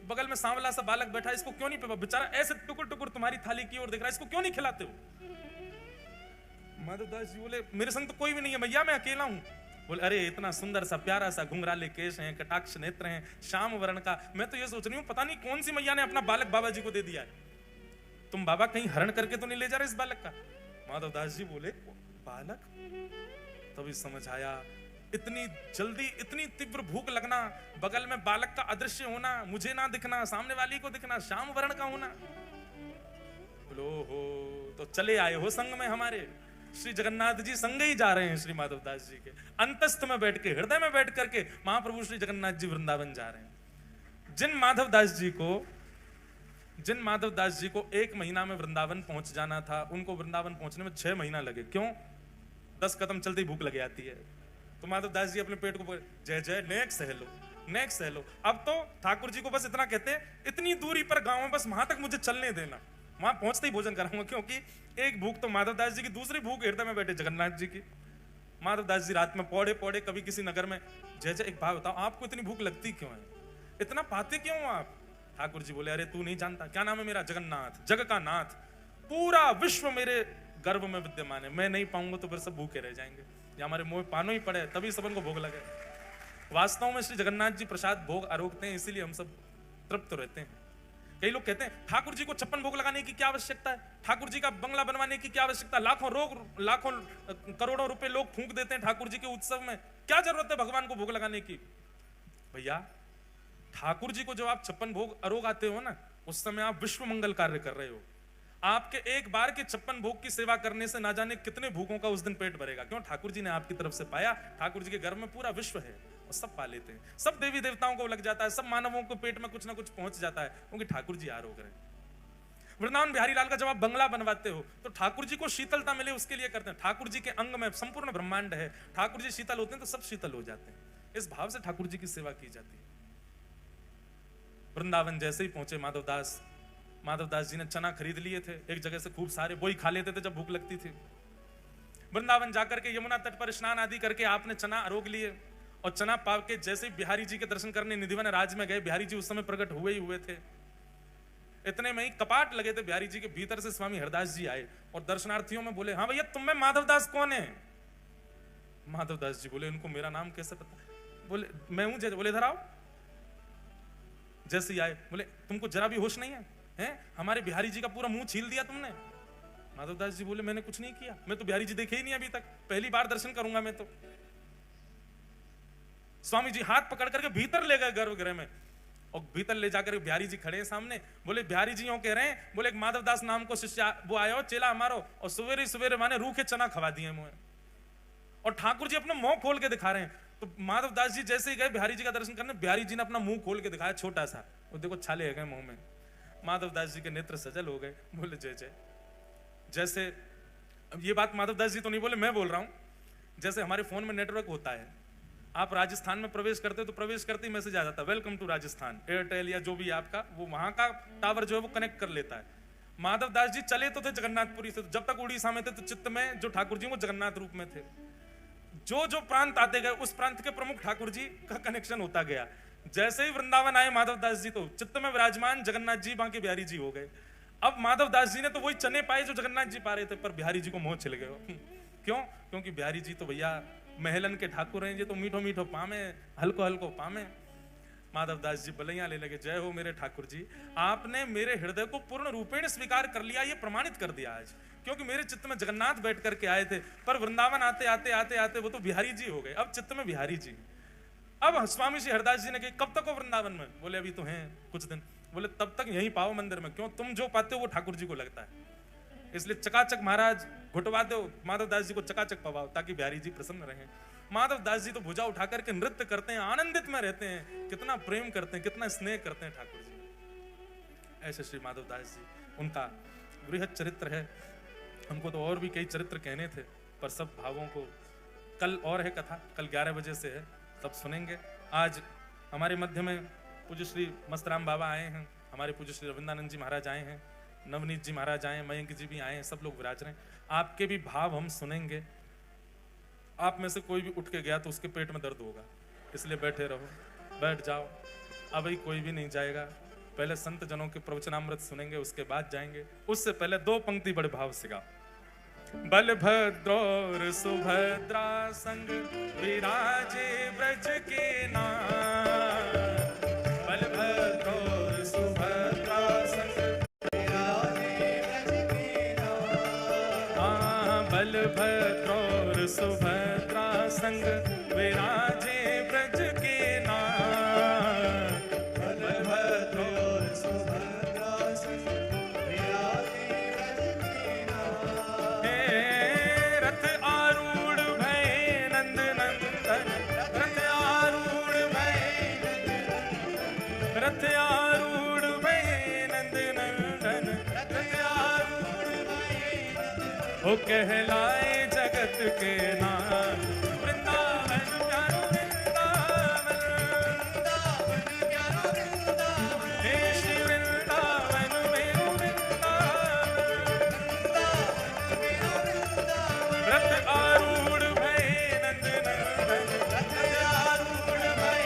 बगल में सांवला सा बालक बैठा, इसको क्यों नहीं, बेचारा ऐसे टुकुर टुकुर तुम्हारी थाली की ओर देख रहा है, इसको क्यों नहीं खिलाते हो? माधव दास जी बोले मेरे संग तो कोई भी नहीं है मैया, मैं अकेला हूं। बोले अरे इतना सुंदर सा प्यारा सा घुंघराले केश हैं, कटाक्ष नेत्र हैं, श्याम वर्ण का, मैं तो ये सोच रही हूँ पता नहीं कौन सी मैया ने अपना बालक बाबा जी को दे दिया है। तुम बाबा कहीं हरण करके तो नहीं ले जा रहे इस बालक का? माधव दास जी बोले बालक? तभी समझ आया, इतनी जल्दी इतनी तीव्र भूख लगना, बगल में बालक का अदृश्य होना, मुझे ना दिखना, सामने वाली को दिखना, श्याम वर्ण का होना। बोलो हो, तो चले आए हो संग में हमारे। श्री जगन्नाथ जी संग ही जा रहे हैं श्री माधव दास जी के, अंतस्थ में बैठ के, हृदय में बैठ करके महाप्रभु श्री जगन्नाथ जी वृंदावन जा रहे हैं। जिन माधव दास जी को 1 महीना में वृंदावन पहुंच जाना था, उनको वृंदावन पहुंचने में 6 महीना लगे। क्यों? 10 कदम चलते ही भूख लग जाती है। तो माधव दास जी अपने पेट को जय जय नेक सह लो। अब तो ठाकुर जी को बस इतना कहते हैं, इतनी दूरी पर गांव में बस वहां तक मुझे चलने देना, वहां पहुंचते ही भोजन कराऊंगा। क्योंकि एक भूख तो माधव दास जी की, दूसरी भूख हृदय में बैठे जगन्नाथ जी की। माधव दास जी रात में पौड़े कभी किसी नगर में, जय जय एक बात बताओ, आपको इतनी भूख लगती क्यों है, इतना पाते क्यों आप? ठाकुर जी बोले अरे तू नहीं जानता, क्या नाम है मेरा? जगन्नाथ, जग का नाथ, पूरा विश्व मेरे गर्भ में विद्यमान है, मैं नहीं पाऊंगा तो फिर सब भूखे रह जाएंगे, या हमारे मुंह पानो ही पड़े तभी सबन को भोग लगे। वास्तव में श्री जगन्नाथ जी प्रसाद भोग आरोगते हैं, इसीलिए हम सब तृप्त रहते हैं। कई लोग कहते हैं ठाकुर जी को 56 भोग लगाने की क्या आवश्यकता है, ठाकुर जी का बंगला बनवाने की क्या आवश्यकता, लाखों करोड़ों रुपए लोग फूंक देते हैं ठाकुर जी के उत्सव में, क्या जरूरत है भगवान को भोग लगाने की? भैया ठाकुर जी को जब आप 56 भोग आरोग आते हो ना, उस समय आप विश्व मंगल कार्य कर रहे हो। आपके एक बार के 56 भोग की सेवा करने से ना जाने कितने भूखों का उस दिन पेट भरेगा। क्यों? ठाकुर जी ने आपकी तरफ से पाया। ठाकुर जी के घर में पूरा विश्व है और सब पा लेते हैं। सब देवी देवताओं को लग जाता है, सब मानवों को पेट में कुछ ना कुछ पहुंच जाता है, क्योंकि ठाकुर जी आरोग्य है। वृंदावन बिहारी लाल का जब आप बंगला बनवाते हो तो ठाकुर जी को शीतलता मिले उसके लिए करते हैं। ठाकुर जी के अंग में संपूर्ण ब्रह्मांड है, ठाकुर जी शीतल होते हैं तो सब शीतल हो जाते हैं। इस भाव से ठाकुर जी की सेवा की जाती है। वृंदावन जैसे ही पहुंचे माधवदास जी ने चना खरीद लिए थे एक जगह से खूब सारे, वही खा लेते थे जब भूख लगती थी। वृंदावन जाकर के यमुना तट पर स्नान आदि करके आपने चना आरोग लिए और चना पाव के जैसे ही बिहारी जी के दर्शन करने निधिवन राज में गए, बिहारी जी उस समय प्रकट हुए ही हुए थे। इतने में ही कपाट लगे थे बिहारी जी के भीतर से स्वामी हरदास जी आए और दर्शनार्थियों में बोले, हाँ भैया तुम में माधवदास कौन है? माधवदास जी बोले, इनको मेरा नाम कैसे पता? बोले मैं हूं। बोले इधर आओ। जैसे ही आए बोले, तुमको जरा भी होश नहीं है, हैं? हमारे बिहारी जी का पूरा मुंह छील दिया तुमने। माधवदास जी बोले, मैंने कुछ नहीं किया, मैं तो बिहारी जी देखे ही नहीं अभी तक, पहली बार दर्शन करूंगा मैं तो। स्वामी जी हाथ पकड़ करके भीतर ले गए गर्भगृह में और भीतर ले जाकर बिहारी जी खड़े हैं सामने। बोले बिहारी जी यूं कह रहे हैं, बोले एक माधवदास नाम को शिष्य वो आया हो, चेला हमारो, और सवेरे सवेरे माने रूखे चना खवा दिए मुंह। और ठाकुर जी अपना मुंह खोल के दिखा रहे हैं। तो माधवदास जी जैसे ही गए बिहारी जी का दर्शन करने, बिहारी जी ने अपना मुंह खोल के दिखाया छोटा सा, वो देखो छाले गए मुंह में। माधवदास जी के नेत्र सजल हो गए, बोले जय जय। जैसे अब ये बात माधवदास जी तो नहीं बोले, मैं बोल रहा हूं। जैसे हमारे फोन में नेटवर्क होता है, आप राजस्थान में प्रवेश करते हो तो प्रवेश करते ही मैसेज आ जाता है, वेलकम टू राजस्थान। एयरटेल या जो भी आपका, वो वहां का टावर जो है वो कनेक्ट कर लेता है। माधवदास जी चले तो थे जगन्नाथपुरी से, जब तक उड़ीसा में थे तो चित्त में जो ठाकुर जी वो जगन्नाथ रूप में थे। जो जो प्रांत आते गए उस प्रांत के प्रमुख ठाकुर जी का कनेक्शन होता गया। जैसे ही वृंदावन आए माधवदास जी तो चित्त में विराजमान जगन्नाथ जी बाकी बिहारी जी हो गए। अब माधवदास जी ने तो वही चने पाए जो जगन्नाथ जी पा रहे थे, पर बिहारी जी को मोह छिल गए। क्यों? क्योंकि बिहारी जी तो भैया महलन के ठाकुर हैं, ये तो मीठो मीठो पामे, हल्को हल्को पामे। माधवदास जी बलैया ले लगे, जय हो मेरे ठाकुर जी, आपने मेरे हृदय को पूर्ण रूपेण स्वीकार कर लिया, ये प्रमाणित कर दिया आज। क्योंकि मेरे चित्त में जगन्नाथ बैठ करके आए थे, पर वृंदावन आते आते आते आते वो तो बिहारी जी हो गए, अब चित्त में बिहारी जी। अब स्वामी श्री हरदास जी ने कहा, कब तक हो वृंदावन में? बोले अभी तो हैं कुछ दिन। बोले तब तक यहीं पाओ मंदिर में। क्यों? तुम जो पाते हो वो ठाकुर जी को लगता है, इसलिए चकाचक महाराज घुटवा दो, माधवदास जी को चकाचक पवाओ ताकि बिहारी जी प्रसन्न रहें। माधवदास जी तो भुजा उठा करके नृत्य करते हैं, आनंदित में रहते हैं, कितना प्रेम करते हैं, कितना स्नेह करते हैं ठाकुर जी। ऐसे श्री माधवदास जी, उनका बृहद चरित्र है। हमको तो और भी कई चरित्र कहने थे, पर सब भावों को कल और है कथा, कल 11 बजे से है, तब सुनेंगे। आज हमारे मध्य में पूज्य श्री मस्तराम बाबा आए हैं, हमारे पूज्य श्री रविंदानंद जी महाराज आए हैं, नवनीत जी महाराज आए, मयंक जी भी आए हैं, सब लोग विराज रहे हैं। आपके भी भाव हम सुनेंगे। आप में से कोई भी उठ के गया तो उसके पेट में दर्द होगा, इसलिए बैठे रहो, बैठ जाओ। अभी कोई भी नहीं जाएगा, पहले संत जनों के प्रवचनामृत सुनेंगे, उसके बाद जाएंगे। उससे पहले 2 पंक्ति बड़े भाव से गाओ। बलभद्र और सुभद्रा संग विराजे ब्रज के नाथ, बलभद्र और सुभद्रा संग विराजे ब्रज के नाथ। हाँ, बलभद्र और सुभद्रा संग विराजे ब्रज के नाथ, बलभद्र और सुभद्रा संग विराजे ब्रज के नाथ। रथ आरूढ़ भय नंद नंदन, रथ आरूढ़ भय, रथ आरूढ़ भय नंद नंदन, रथ आरूढ़ भय, ओ कहलाए जगत के नाथ। वृंदावन प्यारो वृंदावन, वृंदावन प्यारो वृंदावन, हे श्री वृंदावन मेरो वृंदावन, वृंदावन मेरो वृंदावन। रथ आरूढ़ भय नंद नंदन, रथ आरूढ़ भय,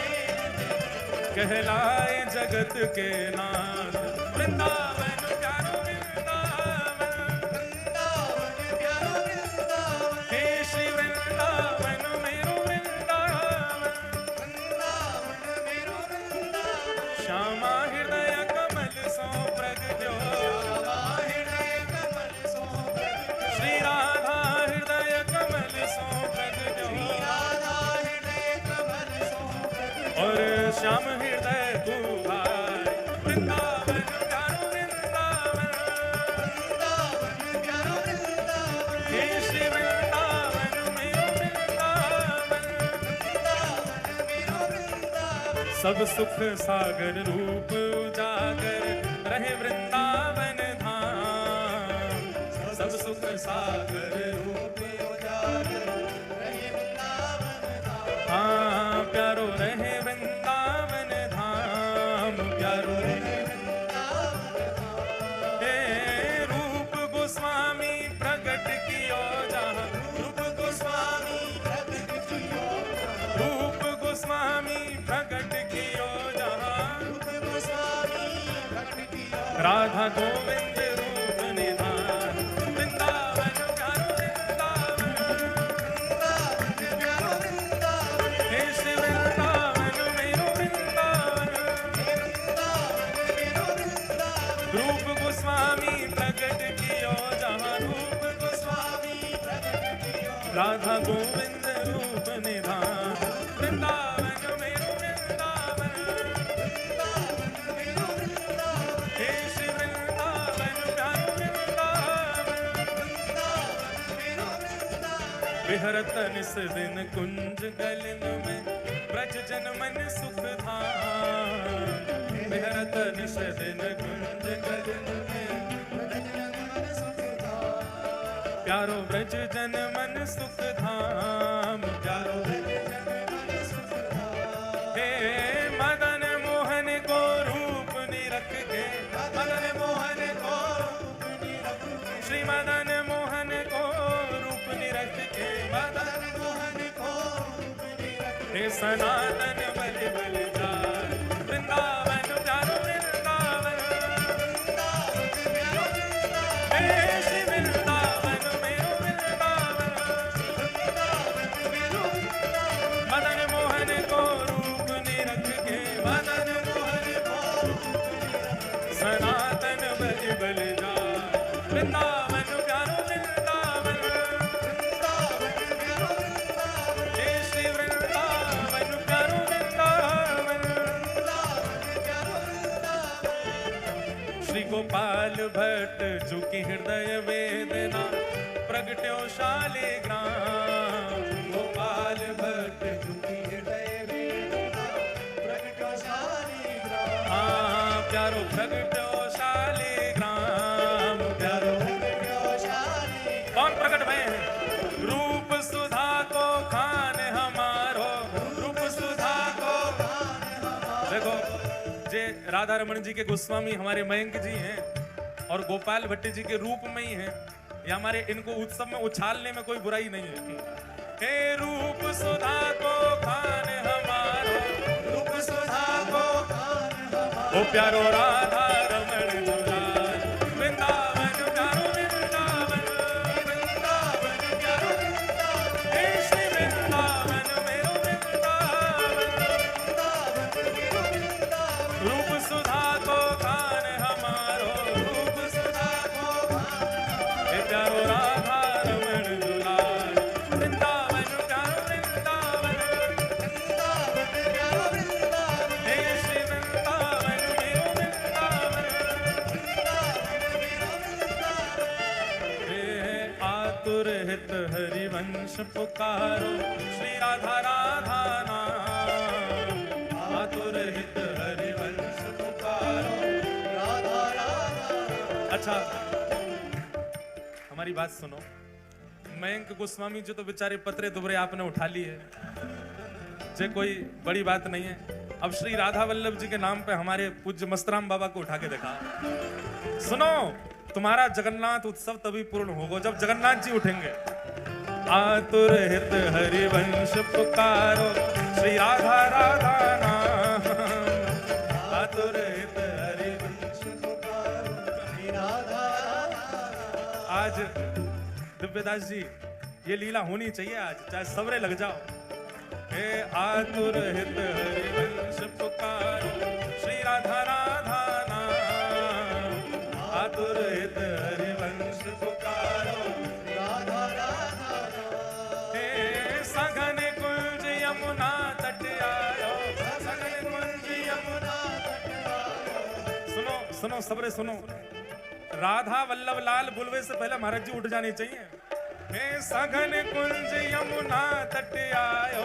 कहलाए जगत के नाथ। वृंदावन प्यारो वृंदावन, वृंदावन प्यारो वृंदावन, हे श्री वृंदावन मेरो वृंदावन, वृंदावन मेरो वृंदावन। श्यामा हृदय कमल सो प्रगट्यो, श्यामा हृदय कमल सो प्रगट्यो, श्री राधा हृदय कमल सो प्रगट्यो, श्री राधा हृदय कमल सो प्रगट्यो। और श्याम हृदय तू भाई, वृंदावन प्यारो सब सुख सागर रूप उजागर रहे वृंदावन धाम। सब सुख सागर रूप उजागर रहे वृंदावन धाम। हाँ प्यारो रहे वृंदावन धाम, प्यारो रहे वृंदावन धाम। हे रूप गोस्वामी प्रकट कियो जहाँ, रूप गोस्वामी प्रकट कियो जहाँ, रूप गोस्वामी प्रकट कियो जहाँ, रूप गोस्वामी प्रकट कियो। राधा गोविंद रूप निधान, वृंदावन प्यारो वृंदावन, वृंदावन प्यारो वृंदावन। हे श्री वृंदावन मेरो वृंदावन, वृंदावन मेरो वृंदावन। रूप गोस्वामी प्रकट कियो जहाँ, रूप गोस्वामी प्रकट कियो। राधा गोविंद रूप निधान, वृंदावन मेरो वृंदावन, वृंदावन मेरो वृंदावन। हे श्री वृंदावन प्यारो वृंदावन, वृंदावन मेरो वृंदावन। विहरत निस दिन कुंज गलन में, ब्रज जन मन सुख धाम। विहरत निस दिन कुंज गलन में, ब्रज जन मन सुख धाम। प्यारो ब्रज जन मन सुख धाम, प्यारो ब्रज जन मन सुख धाम। हे मदन मोहन को रूप निरख के, मदन मोहन को रूप निरख के। श्री मदन मोहन को रूप निरख के, मदन मोहन को रूप निरख के। हे सनातन बलि बलि जाय, वृंदावन प्यारो वृंदावन, वृंदावन प्यारो वृंदावन। हे श्री वृंदावन मेरो वृंदावन, वृंदावन मेरो वृंदावन। मदन मोहन को रूप निरख के, मदन मोहन को रूप निरख के। सनातन बलि बलि जाय, वृंदावन प्यारो वृंदावन, वृंदावन प्यारो वृंदावन। हे श्री वृंदावन प्यारो वृंदावन, वृंदावन प्यारो वृंदावन। श्री गोपाल भट्ट जो की हृदय वेदना प्रगट्यो शालिग्राम। गोपाल भट्ट जो की हृदय वेदना प्रगट्यो शालिग्राम। हाँ प्यारो प्रगट्यो शालिग्राम, प्यारो प्रगट्यो शालिग्राम। कौन प्रकट भय है? रूप सुधा को खान हमारो, रूप सुधा को खान हमारो। देखो जे राधा रमन जी के गोस्वामी हमारे मयंक जी हैं और गोपाल भट्ट जी के रूप में ही हैं। ये हमारे इनको उत्सव में उछालने में कोई बुराई नहीं है। हे रूप सुधा को खान हमारो, रूप सुधा को खान हमारो। ओ प्यारो राधा रमन दुलार, वृंदावन प्यारो वृंदावन, वृंदावन प्यारो वृंदावन। हे श्री वृंदावन मेरो वृंदावन, वृंदावन मेरो वृंदावन। रूप सुधा को खान हमारो, रूप सुधा को खान हमारो। हे प्यारो राधा रमन दुलार, वृंदावन प्यारो वृंदावन, वृंदावन प्यारो वृंदावन। हे श्री वृंदावन मेरो वृंदावन, वृंदावन मेरो वृंदावन। हे आतुर हित हरिवंश पुकारो, श्री राधा राधा नाम। आतुर हित हरिवंश पुकारो, राधा राधा। अच्छा हमारी बात सुनो। मयंक गोस्वामी जी तो बेचारे पतरे दुबरे आपने उठा लिए, जे कोई बड़ी बात नहीं है। अब श्री राधा वल्लभ जी के नाम पे हमारे पूज्य मस्तराम बाबा को उठा के देखा। सुनो, तुम्हारा जगन्नाथ उत्सव तभी पूर्ण होगा जब जगन्नाथ जी उठेंगे। आतुर हित हरिवंश पुकारो, श्री राधा राधा नाम। आतुर हित हरिवंश पुकारो, श्री राधा राधा। आज दिव्यदास जी ये लीला होनी चाहिए आज, चाहे सवरे लग जाओ। हे आतुर हित हरिवंश पुकारो, श्री राधा राधा नाम। आतुर हित हरिवंश पुकारो, राधा राधा नाम। हे सघन कुंज यमुना तट आयो, सघन कुंज यमुना तट आयो। सुनो सुनो सबरे सुनो, राधा वल्लभ लाल बुलवे से पहले महाराज जी उठ जानी चाहिए। हे सघन कुंज यमुना तट आयो,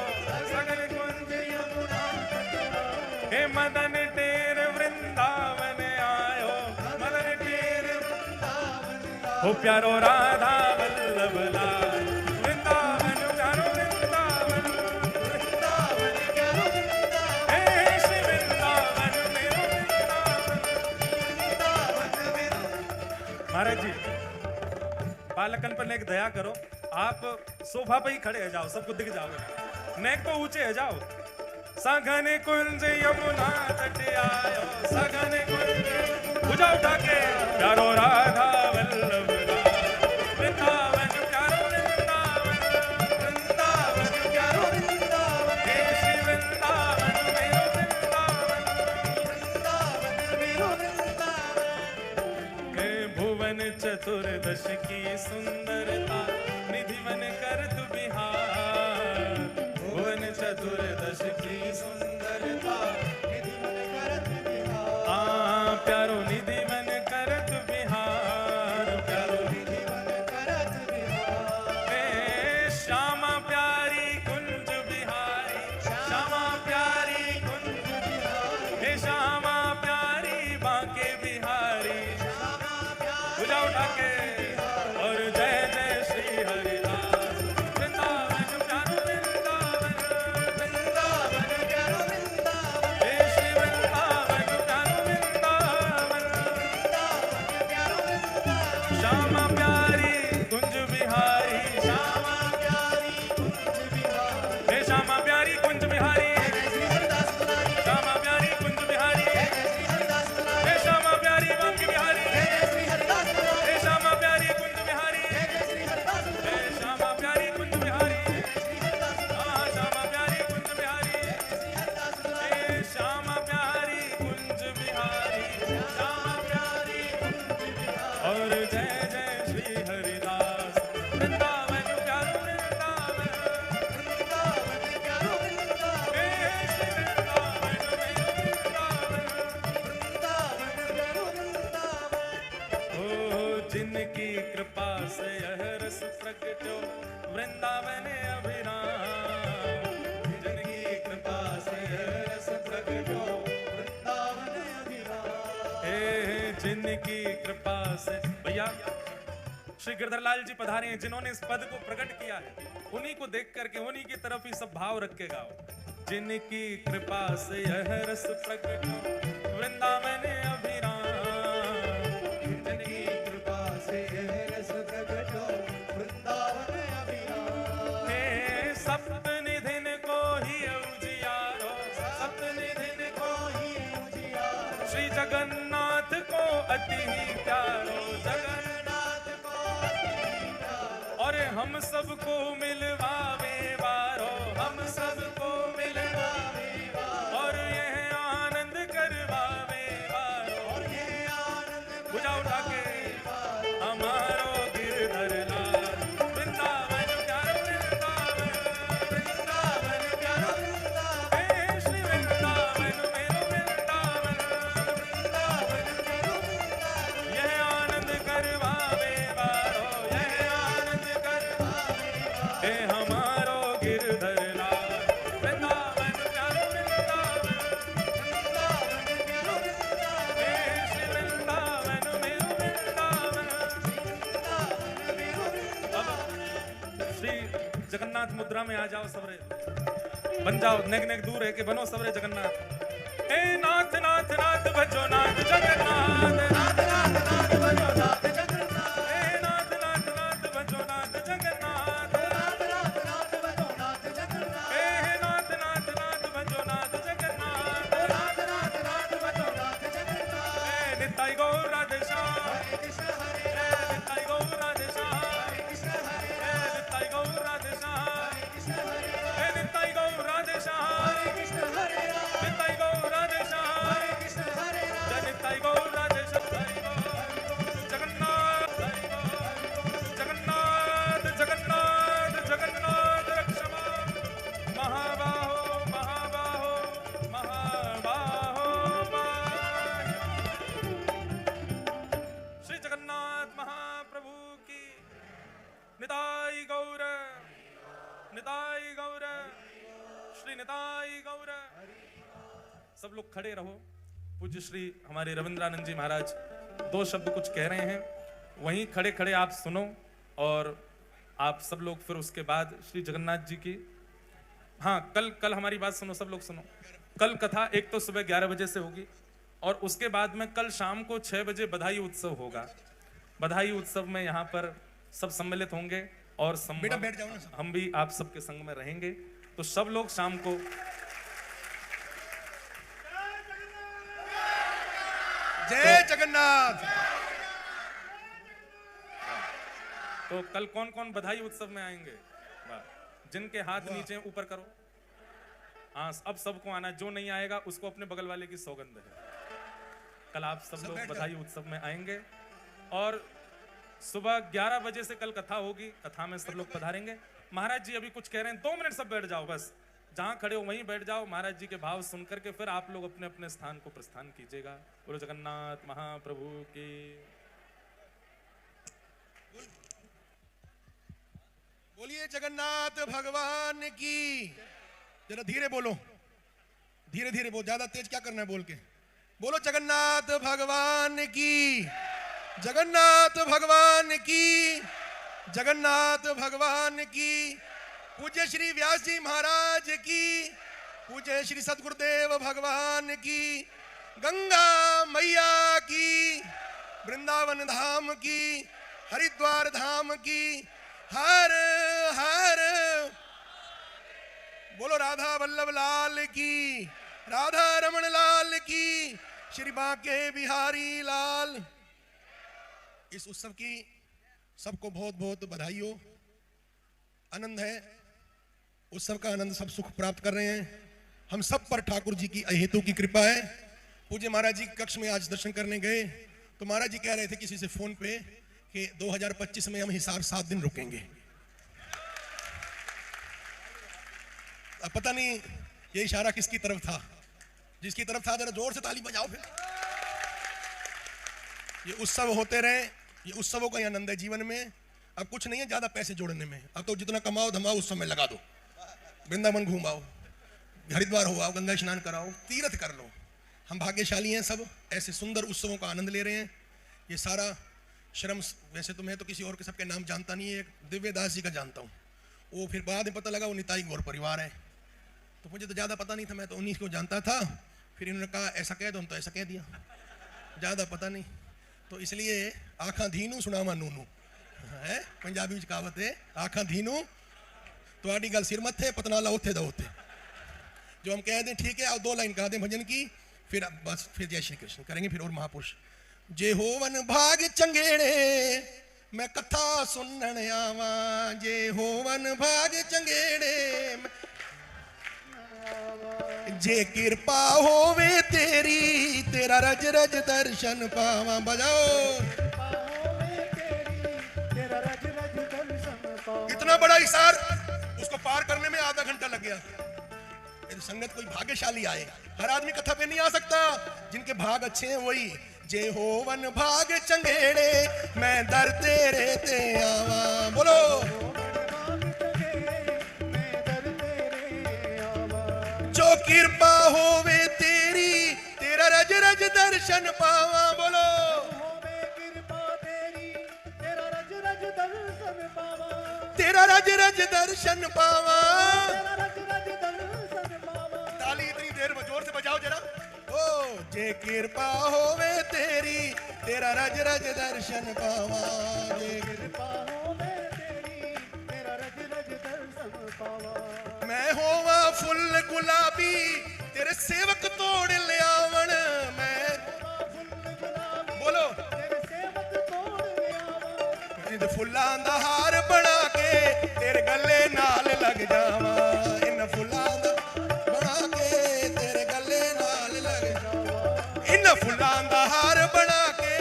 सघन कुंज यमुना तट आयो। हे मदन टेर वृंदावन आयो, मदन टेर हो प्यारो राधा वल्लभ लाल, वृंदावन प्यारो वृंदावन, वृंदावन प्यारो वृंदावन, हे श्री वृंदावन मेरो वृंदावन। महाराज जी बालकन पर नेक दया करो, आप सोफा पे ही खड़े हो जाओ, सबको दिख जाओगे, नेक तो ऊंचे हो जाओ। सघन कुंज यमुना तट आयो, सघन कुंज भुजा उठा के प्यारो राधा वल्लभ लाल, वृंदावन प्यारो वृंदावन, वृंदावन प्यारो वृंदावन, हे श्री वृंदावन मेरो वृंदावन, वृंदावन मेरो वृंदावन। हे भुवन चतुर्दश की सुंदरता, निधि मन कर तु बिहार, भुवन चतुर्दश की सुंदरता, निधि मन करत बिहार, प्यारो निधि मन करत बिहार, प्यारो निधि मन करत बिहार। हे श्यामा प्यारी कुंज बिहारी, श्यामा प्यारी कुंज बिहारी, हे श्यामा प्यारी बांके बिहारी, श्यामा प्यारी भुजा उठा के और जय जय श्री हरिदास, वृंदावन प्यारो वृंदावन, वृंदावन प्यारो वृंदावन, हे श्री वृंदावन प्यारो वृंदावन, वृंदावन प्यारो वृंदावन। श्यामा प्यारी कुंज बिहारी, श्यामा प्यारी कुंज बिहारी, हे श्यामा प्यारी कुंज बिहारी, श्यामा प्यारी कुंज बिहारी, हे श्यामा प्यारी बांके बिहारी, हे श्यामा प्यारी कुंज बिहारी, हे श्यामा प्यारी कुंज बिहारी, हाँ श्यामा प्यारी कुंज बिहारी, हे श्यामा प्यारी कुंज बिहारी, श्यामा प्यारी कुंज बिहारी। और जय जय श्री हरिदास, वृंदावन प्यारो वृंदावन, वृंदावन प्यारो वृंदावन, हे श्री वृंदावन मेरो वृंदावन, वृंदावन प्यारो वृंदावन। ओ जिनकी कृपा से यह रस प्रगटो वृंदावन अभिराम, जिनकी कृपा से यह रस प्रगटो वृंदावन अभिराम, हे जिनकी कृपा से। भैया श्री गिरधरलाल जी पधारे हैं, जिन्होंने इस पद को प्रकट किया है, उन्हीं को देख करके उन्हीं की तरफ ही सब भाव रख के गाओ। जिनकी कृपा से यह रस प्रकटो वृंदावन अभिराम, जिनकी कृपा से यह रस प्रकटो वृंदावन अभिराम, हे सप्तनिधिन को ही उजियारो, सप्तनिधिन को ही उजियारो, श्री जगन्नाथ को अति ही प्यारो, जगन्नाथ को अति ही प्यारो, और हम सबको मिलवावे वारो, हम सबको मिलवावे वारो, और यह आनंद करवावे वारो, और यह आनंद भुजा उठा के हमारो गिरधर लाल, वृंदावन प्यारो वृंदावन, वृंदावन प्यारो वृंदावन, हे श्री वृंदावन मेरो वृंदावन, वृंदावन प्यारो वृंदावन। यह आनंद करवावे वारो, यह आनंद करवावे वारो, हे हमारो गिरधर लाल, वृंदावन प्यारो वृंदावन, वृंदावन प्यारो वृंदावन, हे श्री वृंदावन मेरो वृंदावन, वृंदावन मेरो वृंदावन। श्री जगन्नाथ मुद्रा में आ जाओ सबरे, बन जाओ, नेक नेक दूर है कि बनो सबरे जगन्नाथ। हे नाथ नाथ नाथ भजो नाथ जगन्नाथ, नाथ नाथ नाथ भजो नाथ जगन्नाथ, हे नाथ नाथ नाथ भजो नाथ जगन्नाथ, नाथ नाथ नाथ भजो नाथ जगन्नाथ, हे नाथ नाथ नाथ भजो नाथ जगन्नाथ, नाथ नाथ नाथ भजो नाथ जगन्नाथ। हे निताई गौर राधे श्याम, हरे कृष्ण हरे राम, निताई गौर राधे श्याम, हरे कृष्ण हरे राम, निताई गौर राधे श्याम, हरे कृष्ण हरे राम, हे निताई गौर राधे श्याम, हरे कृष्ण हरे राम, निताई गौर राधे श्याम, हरे कृष्ण हरे राम, जय निताई गौर राधे श्याम, हरि गौर जगन्नाथ, हरि गौर जगन्नाथ, जगन्नाथ जगन्नाथ रक्षमा, महाबाहो महाबाहो महाबाहो माहि। श्री जगन्नाथ महाप्रभु की निताई गौर, निताई गौर, श्री निताई गौर। सब लोग खड़े रहो। पूज्य श्री हमारे रविंद्रानंद जी महाराज 2 शब्द कुछ कह रहे हैं, वहीं खड़े खड़े आप सुनो। और आप सब लोग फिर उसके बाद श्री जगन्नाथ जी की, हाँ कल हमारी बात सुनो, सब लोग सुनो। कल कथा एक तो सुबह 11 बजे से होगी और उसके बाद में कल शाम को 6 बजे बधाई उत्सव होगा। बधाई उत्सव में यहाँ पर सब सम्मिलित होंगे और हम भी आप सबके संग में रहेंगे। तो सब लोग शाम को जय जगन्नाथ। तो कल कौन कौन बधाई उत्सव में आएंगे? जिनके हाथ नीचे ऊपर करो। हाँ अब सबको आना, जो नहीं आएगा उसको अपने बगल वाले की सौगंध है। कल आप सब लोग बधाई उत्सव में आएंगे और सुबह 11 बजे से कल कथा होगी। कथा में सब लोग पधारेंगे। महाराज जी अभी कुछ कह रहे हैं, 2 मिनट सब बैठ जाओ, बस जहां खड़े हो वहीं बैठ जाओ। महाराज जी के भाव सुन करके फिर आप लोग अपने अपने स्थान को प्रस्थान कीजिएगा। बोलो जगन्नाथ महाप्रभु की। बोलिए जगन्नाथ भगवान की। जरा धीरे बोलो, धीरे धीरे बोलो, ज्यादा तेज क्या करना है बोल के। बोलो जगन्नाथ भगवान की, जगन्नाथ भगवान की, जगन्नाथ भगवान की। पूज्य श्री व्यास जी महाराज की, पूज्य श्री सद्गुरुदेव भगवान की, गंगा मैया की, वृंदावन धाम की, हरिद्वार धाम की, हर हर। बोलो राधा वल्लभ लाल की, राधा रमण लाल की, श्री बांके बिहारी लाल। इस उत्सव की सबको बहुत बहुत बधाई हो। आनंद है, उत्सव का आनंद सब सुख प्राप्त कर रहे हैं। हम सब पर ठाकुर जी की अहेतु की कृपा है। पूज्य महाराज जी कक्ष में आज दर्शन करने गए तो महाराज जी कह रहे थे किसी से फोन पे कि 2025 में हम हिसार 7 दिन रुकेंगे। अब पता नहीं ये इशारा किसकी तरफ था, जिसकी तरफ था जरा जोर से ताली बजाओ फिर। ये उत्सव होते रहे, ये उत्सवों का आनंद है जीवन में। अब कुछ नहीं है ज्यादा पैसे जोड़ने में, अब तो जितना कमाओ धमाओ उस समय लगा दो। वृंदावन घूमाओ, हरिद्वार हो आओ, गंगा स्नान कराओ, तीर्थ कर लो। हम भाग्यशाली हैं, सब ऐसे सुंदर उत्सवों का आनंद ले रहे हैं। ये सारा श्रम, वैसे तो मैं तो किसी और के सबके नाम जानता नहीं है, एक दिव्यदास जी का जानता हूँ। वो फिर बाद में पता लगा वो निताई गौर परिवार है, तो मुझे तो ज़्यादा पता नहीं था, मैं तो उन्हीं को जानता था। फिर इन्होंने कहा ऐसा कह दो, हम तो ऐसा कह दिया, ज़्यादा पता नहीं। तो इसलिए आँखा धीनू सुनावा नूनू है, पंजाबी में कहावत है, आँखा धीनू तो गल सिर मत्थे पतना ला उथे दो उथे। जो हम कह दें ठीक है, और 2 लाइन कहा दें भजन की, फिर बस फिर जय श्री कृष्ण करेंगे फिर। और महापुरुष जे होवन भाग चंगेड़े मैं कथा सुनन आवा, जे होवन भाग चंगेड़े जे कृपा होवे तेरी, तेरा रज रज दर्शन पावा। बजाओ इतना बड़ा हिसार, उसको पार करने में आधा घंटा लग गया। संगत कोई भाग्यशाली आए, हर आदमी कथा पे नहीं आ सकता, जिनके भाग अच्छे हैं वही। जे होवन भाग चंगेड़े मैं दर तेरे ते आवा। बोलो जो कृपा होवे तेरी, तेरा रज रज दर्शन पावा। बोलो तेरा रज रज दर्शन पावा। ताली इतनी देर में जोर से बजाओ जरा। ओ जे कृपा होवे तेरी, तेरा रज रज दर्शन पावा। जे कृपा होवे तेरी, तेरा रज रज दर्शन पावा। मैं होवा फुल गुलाबी, तेरे सेवक तोड़ ले आवण। मैं बोलो तेरे सेवक तोड़ ले आवण। फुल्लां दा हार बना के तेरे गले नाल लग जावा। इन फुल्लां दा बना के तेरे गले नाल लग जावा। इन फुल्लां दा हार बना के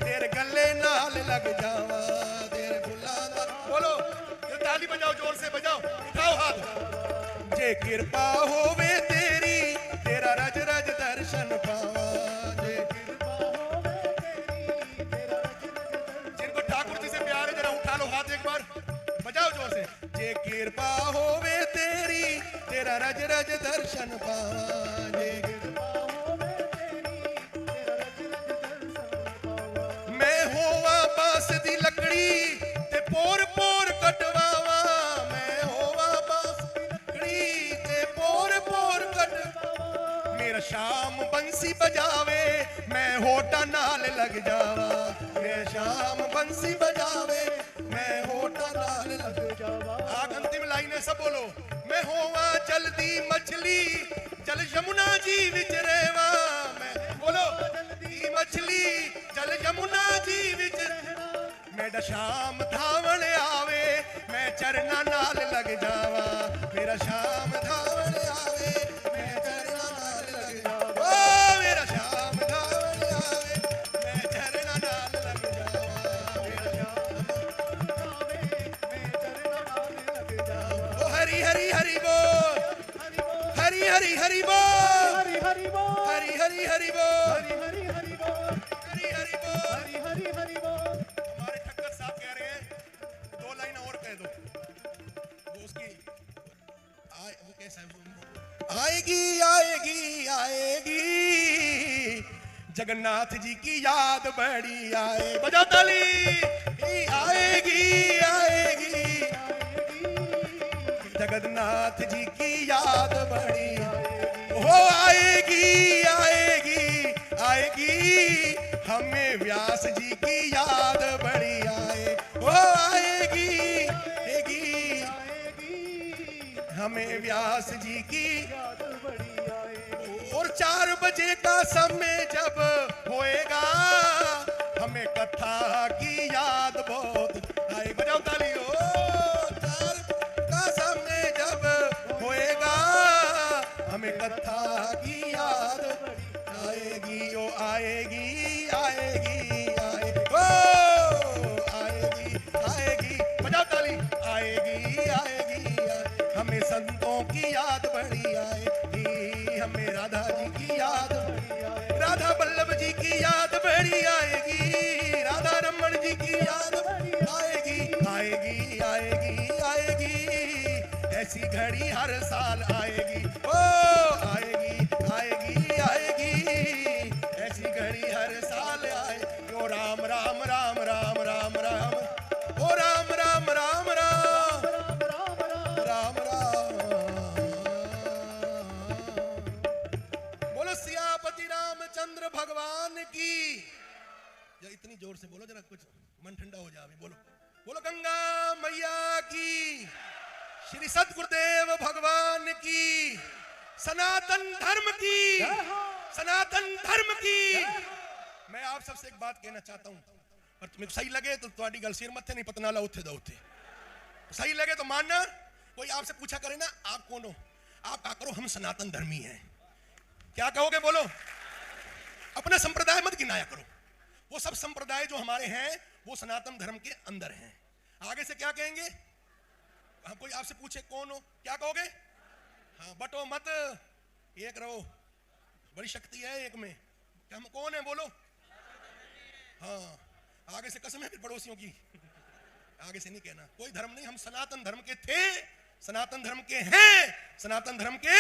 तेरे गले नाल लग जावा। तेरे फुल्लां दा बोलो ताली बजाओ, जोर से बजाओ, उठाओ हाथ। जे कृपा होवे तेरी, तेरा रज रज दर्शन पावा। जे कृपा होवे तेरी, तेरा रज रज दर्शन। जिनको ठाकुर जी से प्यार है जरा उठा लो हाथ एक बार, बजाओ जोर से। जे कृपा होवे तेरी, तेरा रज रज दर्शन पावा। जे कृपा लग जावा, मैं श्याम बंसी बजावे, मैं होठा नाल लग जावा। आग अंतिम लाइन है, सब बोलो। मैं होवा जल्दी मछली, जल यमुना जी विच रहवा, मैं बोलो जल्दी मछली, जल यमुना जी विच रहवा। मेरा श्याम धावण आवे, मैं चरना नाल लग जावा, मेरा श्याम धावण आवे, मैं चरना नाल लग जावा। ओ मेरा श्याम धावण आवे, मैं चरना नाल लग जावा, मेरा श्याम आवे, मैं चरना नाल लग जावा। ओ हरि हरि हरि बोल, हरि हरि हरि बोल, हरि हरि बोल, हरि हरि हरि बोल, हरि हरि हरि बोल, हरि हरि बोल, हरि हरि हरि बोल। हमारे ठक्कर साहब कह रहे हैं 2 लाइन और कह दो, वो उसकी वो कैसा है, आएगी आएगी आएगी, जगन्नाथ जी की याद बड़ी आए, बजाओ ताली। आएगी आएगी जगन्नाथ जी की याद बड़ी हो, आएगी आएगी आएगी, हमें व्यास जी की याद बड़ी आए, हो आएगी आएगी हमें व्यास जी की याद बड़ी आए। और 4 बजे का समय जब होएगा, हमें कथा की याद बहुत आए, बजाओ ताली हो। 4 का समय जब होएगा, हमें कथा की याद आएगी, ओ आएगी आएगी आएगी, ओ आएगी आएगी, बजाओ ताली। आएगी आएगी हमें संतों की याद बड़ी आएगी, हमें राधा जी की याद बड़ी आएगी, राधा वल्लभ जी की याद बड़ी आएगी, राधा रमन जी की याद आएगी, आएगी आएगी आएगी, ऐसी घड़ी हर साल आएगी, ओ आएगी आएगी आएगी, ऐसी घड़ी हर साल आए। ओ राम राम राम राम राम राम, ओ राम राम राम राम राम राम। बोलो सियापति रामचंद्र भगवान की। या इतनी जोर से बोलो, जरा कुछ मन ठंडा हो जाए। बोलो बोलो गंगा मैया की, श्री सद्गुरुदेव भगवान की, सनातन धर्म की, सनातन धर्म की। मैं आप सबसे एक बात कहना चाहता हूं, पर तुम्हें सही लगे तो तुम्हारी गल सिर मत्थे नहीं पतना ला उठे दो, सही लगे तो मानना। कोई आपसे पूछा करे ना आप कौन हो, आप क्या करो, हम सनातन धर्मी हैं। क्या कहोगे बोलो? अपना संप्रदाय मत गिनाया करो, वो सब संप्रदाय जो हमारे हैं वो सनातन धर्म के अंदर हैं। आगे से क्या कहेंगे? हाँ, कोई आपसे पूछे कौन हो, क्या कहोगे? हाँ, बटो मत, एक रहो, बड़ी शक्ति है एक में। क्या हम कौन है बोलो? हाँ, आगे से कसम है फिर पड़ोसियों की, आगे से नहीं कहना। कोई धर्म नहीं, हम सनातन धर्म के थे, सनातन धर्म के हैं, सनातन धर्म के।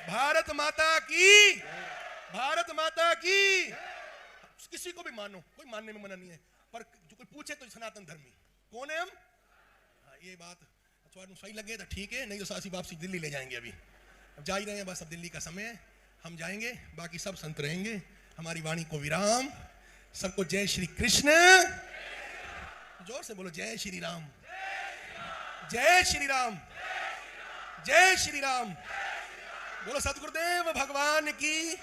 भारत माता की, भारत माता की। किसी को भी मानो, कोई मानने में मना नहीं है, पर जो कोई पूछे तो सनातन धर्मी कौन है हम। हाँ, ये बात सही लगे तो ठीक है, नहीं तो सासी वापसी दिल्ली ले जाएंगे। अभी अब जा ही रहे हैं, बस अब दिल्ली का समय है, हम जाएंगे, बाकी सब संत रहेंगे। हमारी वाणी को विराम। सबको जय श्री कृष्ण, जोर से बोलो जय श्री राम, जय श्री राम, जय श्री राम। बोलो सतगुरुदेव भगवान की,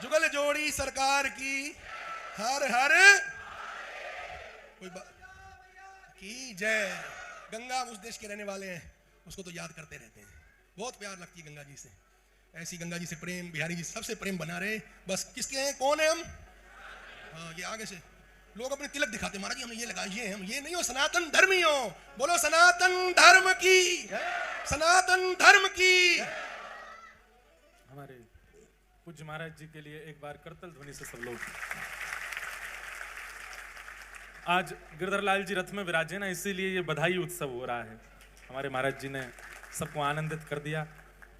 जुगल जोड़ी सरकार की, हर हर कोई की जय। गंगा उस देश के रहने वाले हैं, उसको तो याद करते रहते हैं, बहुत प्यार लगती है गंगा जी से। ऐसी गंगा जी से प्रेम, बिहारी जी सबसे प्रेम बना रहे। बस किसके हैं, कौन है हम? हाँ, ये आगे से लोग अपने तिलक दिखाते, महाराज जी हमने ये लगाया, ये हम ये नहीं हो, सनातन धर्मी हो। बोलो सनातन धर्म की, सनातन धर्म की। हमारे पूज्य महाराज जी के लिए एक बार करतल ध्वनि से सब लोग। आज गिरधर लाल जी रथ में विराजे ना, इसीलिए ये बधाई उत्सव हो रहा है। हमारे महाराज जी ने सबको आनंदित कर दिया।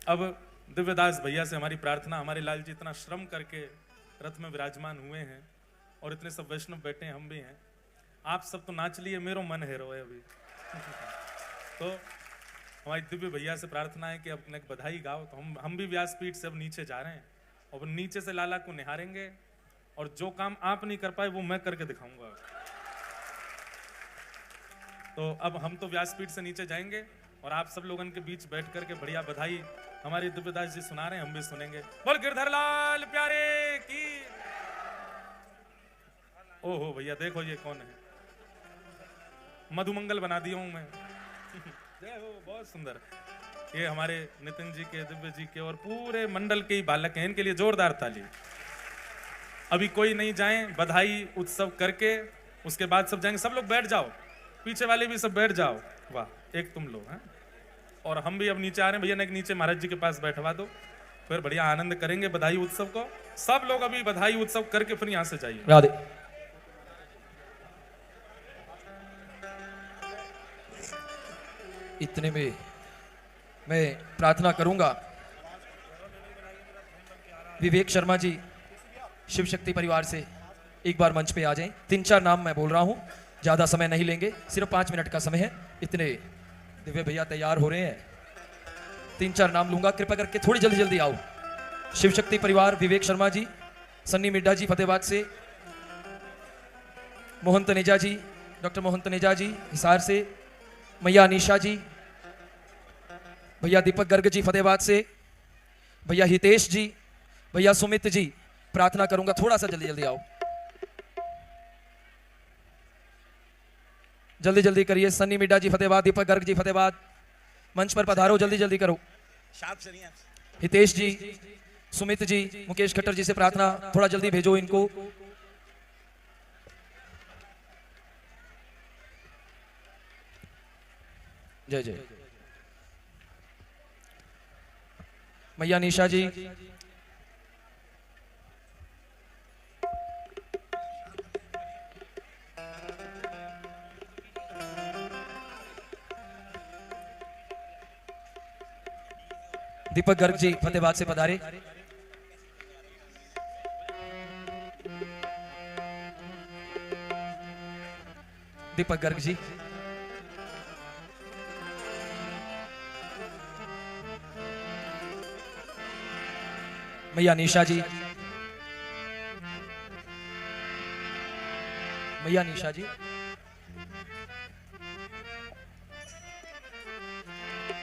अब दिव्यदास भैया से हमारी प्रार्थना, हमारे लाल जी इतना श्रम करके रथ में विराजमान हुए हैं और इतने सब वैष्णव बैठे हैं, हम भी हैं, आप सब तो नाच लिए, मेरो मन है रोए अभी। तो हमारी दिव्य भैया से प्रार्थना है कि अपने बधाई गाओ। तो हम भी व्यासपीठ से अब नीचे जा रहे हैं और नीचे से लाला को निहारेंगे और जो काम आप नहीं कर पाए वो मैं करके दिखाऊंगा। तो अब हम तो व्यासपीठ से नीचे जाएंगे और आप सब लोगों के बीच बैठ करके बढ़िया बधाई हमारे दिव्यदास जी सुना रहे हैं, हम भी सुनेंगे। बोल गिरधर लाल प्यारे की। ओहो भैया देखो ये कौन है, मधुमंगल बना दिया हूं मैं। जय हो, बहुत सुंदर। ये हमारे नितिन जी के, दिव्य जी के और पूरे मंडल के ही बालक हैं, इनके लिए जोरदार ताली। अभी कोई नहीं जाए, बधाई उत्सव करके उसके बाद सब जाएंगे। सब लोग बैठ जाओ, पीछे वाले भी सब बैठ जाओ। वाह, एक तुम लोग हैं और हम भी अब नीचे आ रहे हैं। भैया ने एक नीचे महाराज जी के पास बैठवा दो, फिर बढ़िया आनंद करेंगे बधाई उत्सव को। सब लोग अभी बधाई उत्सव करके फिर यहां से जाइए। राधे। इतने में मैं प्रार्थना करूंगा विवेक शर्मा जी शिव शक्ति परिवार से एक बार मंच पे आ जाएं। 3-4 नाम मैं बोल रहा हूं, ज्यादा समय नहीं लेंगे, सिर्फ 5 मिनट का समय है। इतने दिव्य भैया तैयार हो रहे हैं, 3-4 नाम लूंगा, कृपया करके थोड़ी जल्दी जल्दी आओ। शिव शक्ति परिवार, विवेक शर्मा जी, सन्नी मिड्डा जी फतेहाबाद से, मोहन तनेजा जी, डॉक्टर मोहन तनेजा जी हिसार से, मैया अनीशा जी, भैया दीपक गर्ग जी फतेहाबाद से, भैया हितेश जी, भैया सुमित जी। प्रार्थना करूंगा थोड़ा सा जल्दी जल्दी आओ, जल्दी जल्दी करिए। सन्नी मिड्डा जी फतेहाबाद, दीपक गर्ग जी फतेहाबाद, मंच पर पधारो, जल्दी जल्दी करो। हितेश जी, सुमित जी, मुकेश खट्टर जी से प्रार्थना, थोड़ा जल्दी भेजो इनको। जय जय। मैया निशा जी, दीपक गर्ग जी फतेहाबाद से पधारे। दीपक गर्ग जी, मैया निशा जी, मैया निशा जी,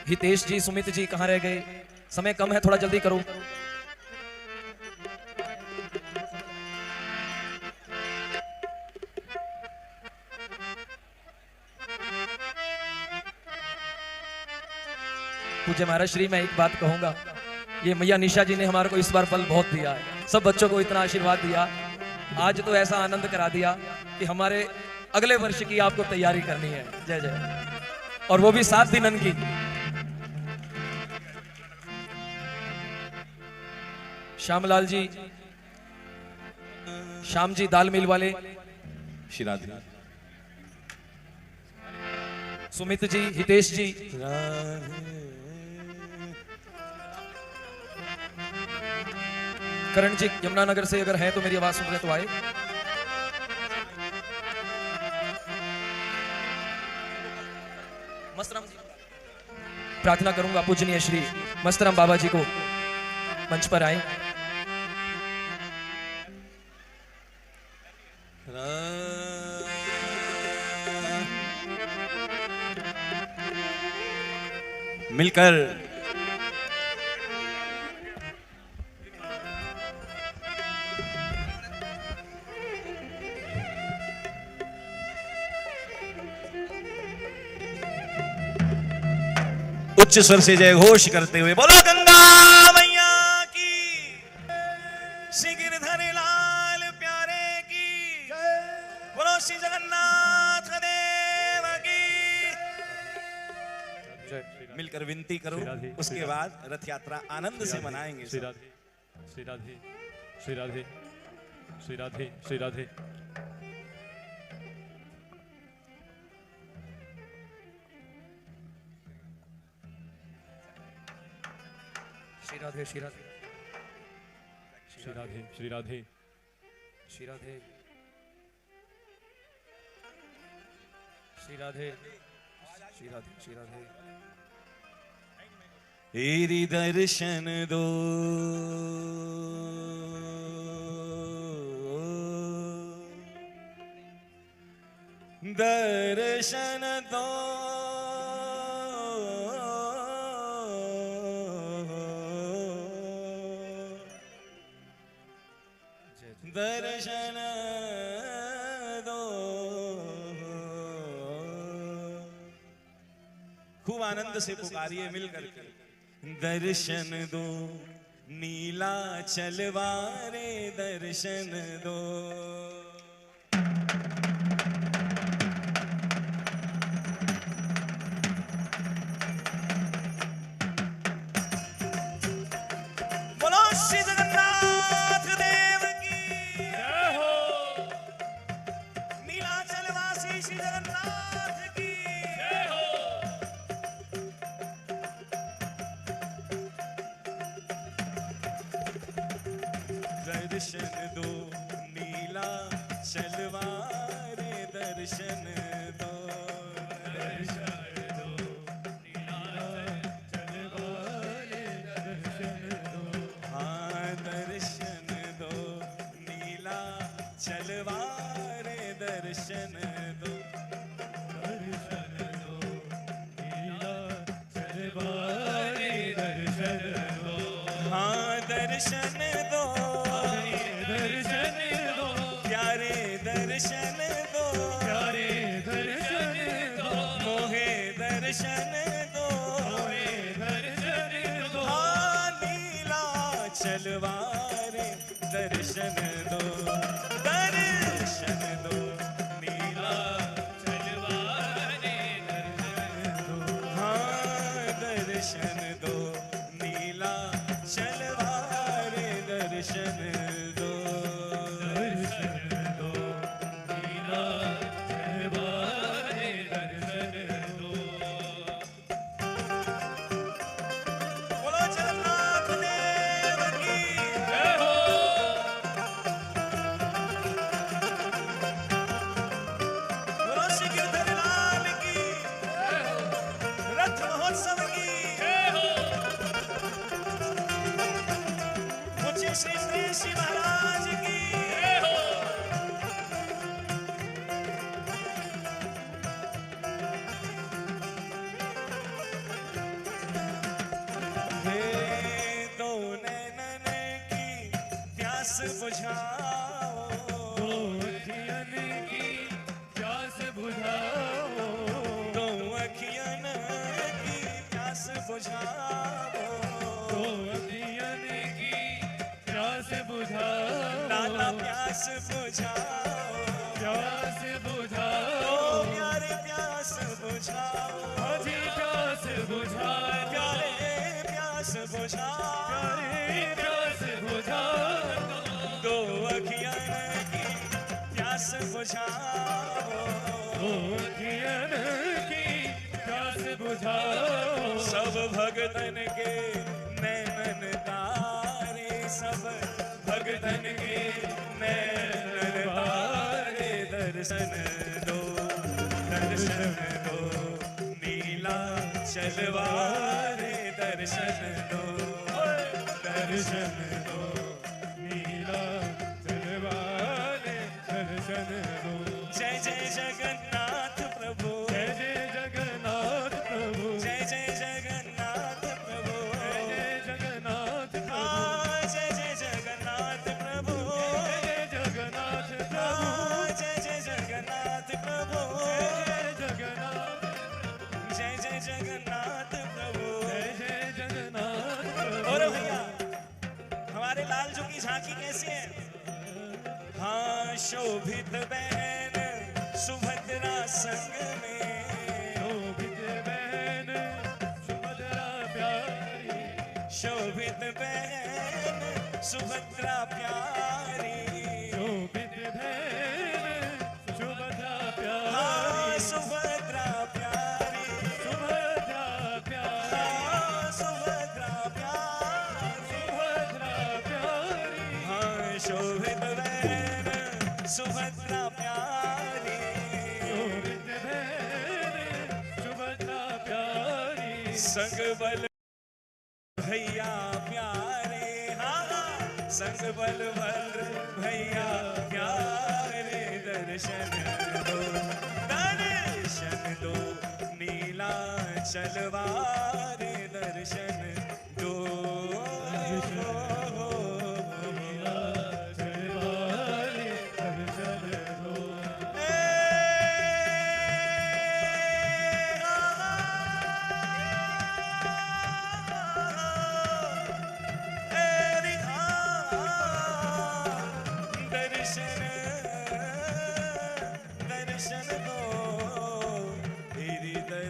हितेश जी, सुमित जी कहां रह गए? समय कम है, थोड़ा जल्दी करो। पूज्य महाराज श्री, मैं एक बात कहूंगा, ये मैया निशा जी ने हमारे को इस बार फल बहुत दिया है, सब बच्चों को इतना आशीर्वाद दिया, आज तो ऐसा आनंद करा दिया कि हमारे अगले वर्ष की आपको तैयारी करनी है। जय जय। और वो भी 7 दिनन की। श्यामलाल जी, श्याम जी दाल मिल वाले, श्री राधे। सुमित जी, हितेश जी, करण जी यमुनानगर से अगर है तो मेरी आवाज सुन रहे तो आए। मस्तराम जी, प्रार्थना करूंगा पूजनीय श्री मस्तराम बाबा जी को मंच पर आए। मिलकर उच्च स्वर से जय घोष करते हुए बोलो गंगा मैया की, श्री गिरधर लाल प्यारे की, बोलो श्री जगन्नाथ देव की। मिलकर विनती करो, उसके बाद रथ यात्रा आनंद से मनाएंगे। श्री राधे, श्री राधे, श्री राधे, श्री राधे, श्री राधे। श्री राधे, श्री राधे, श्री राधे, श्री राधे, श्री राधे, श्री राधे, श्री राधे, श्री राधे। तेरी दर्शन दो दर्शन दो दर्शन दो। खूब आनंद से पुकारिए मिल करके। दर्शन दो नीला चलवारे दर्शन दो। बोलो श्री जगन्नाथ देव की जय हो। नीला चलवासी श्री जगन्नाथ की जय हो। दर्शन दो नीला चलवारे दर्शन दो। दर्शन दो नीला चलवारे दर्शन दो। हाँ दर्शन दो नीला चलवारे दर्शन दो। दर्शन दो नीला चलवारे दर्शन दो। हाँ दर्शन दो दर्शन दो प्यारे दर्शन दो प्यारे दर्शन दो मोहे दर्शन दो मोहे दर्शन दो। हाँ नीला चलवारे दर्शन दो। दर्शन दो नीला चलवारे दर्शन दो। हाँ दर्शन दो नीला चलवारे दर्शन दो। श्री श्री महाराज की जय हो। हे दो नैनन की प्यास बुझाओ। दो अखियन की प्यास बुझाओ। दो अखियन की प्यास बुझाओ। दो अखियन की प्यास बुझाओ। लाला प्यास बुझाओ। प्यास बुझाओ प्यारे प्यास बुझाओ। अजी प्यास बुझाओ प्यारे प्यास बुझाओ। प्यारे प्यास बुझाओ। दो अखियन की प्यास बुझाओ। दो अखियन की प्यास बुझाओ। सब भगतन के नैनन तारे सब भगतन के नैनन तारे दर्शन दो। दर्शन दो नीला चलवारे दर्शन दो। दर्शन दो नीला चलवारे दर्शन दो। जय जय जगन्नाथ प्रभु जय जय जगन्नाथ प्रभु जय जय जगन्नाथ प्रभु जय जय जगन्नाथ प्रभु जय जय जगन्नाथ प्रभु जय जय जगन्नाथ प्रभु जय जय जगन्नाथ प्रभु जय जय जगन्नाथ प्रभु जय जय जगन्नाथ प्रभु। और भैया हमारे लालजू की झांकी कैसी है? हाँ शोभित बहन सुभद्रा संग में। शोभित बहन सुभद्रा प्यारी। शोभित बहन सुभद्रा प्यारी। शोभित बहन सुभद्रा प्यारी। हाँ सुभद्रा प्यारी। सुभद्रा प्यारी। हाँ सुभद्रा प्यारी। सुभद्रा प्यारी। हाँ शोभित बहन सुभद्रा प्यारी। शोभित बहन सुभद्रा प्यारी। संग बल भैया प्यारे। हाँ संग बल भद्र भैया प्यारे दर्शन दो। नीलाचलवारे दर्शन दो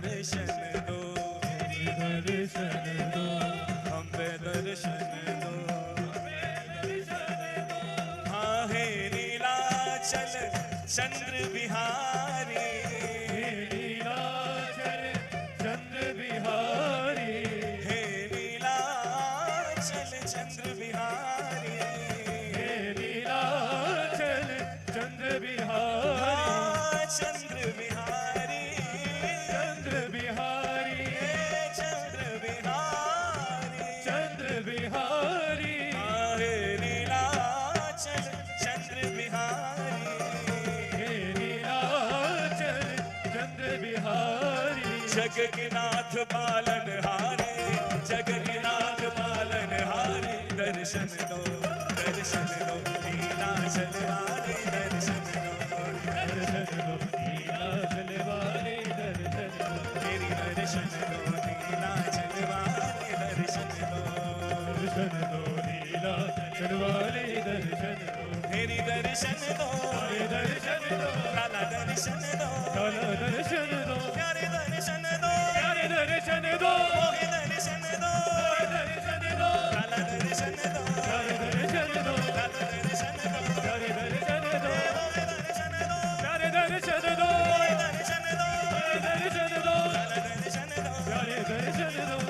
दर्शन दो तेरी दर्शन दो हम पे दर्शन दो हाँ हे नीलाचल चंद्र बिहारी हे नीलाचल चंद्र बिहारी हाँ, चंद्र बिहारी हे चंद्र बिहारी हाँ, हे नीलाचल चंद्र बिहारी जग के नाथ पालन हारे जग के नाथ पालन हारे दर्शन दो नीलाचल वाले दर्शन दो तेरी दर्शन दो नीलाचल वाले दर्शन दो तेरी दर्शन दो लाला दर्शन दो प्यारे दर्शन दो मोहे दर्शन दो लाला दर्शन दो लाला दर्शन दो मोहे दर्शन दो मोहे दर्शन दो लाला दर्शन दो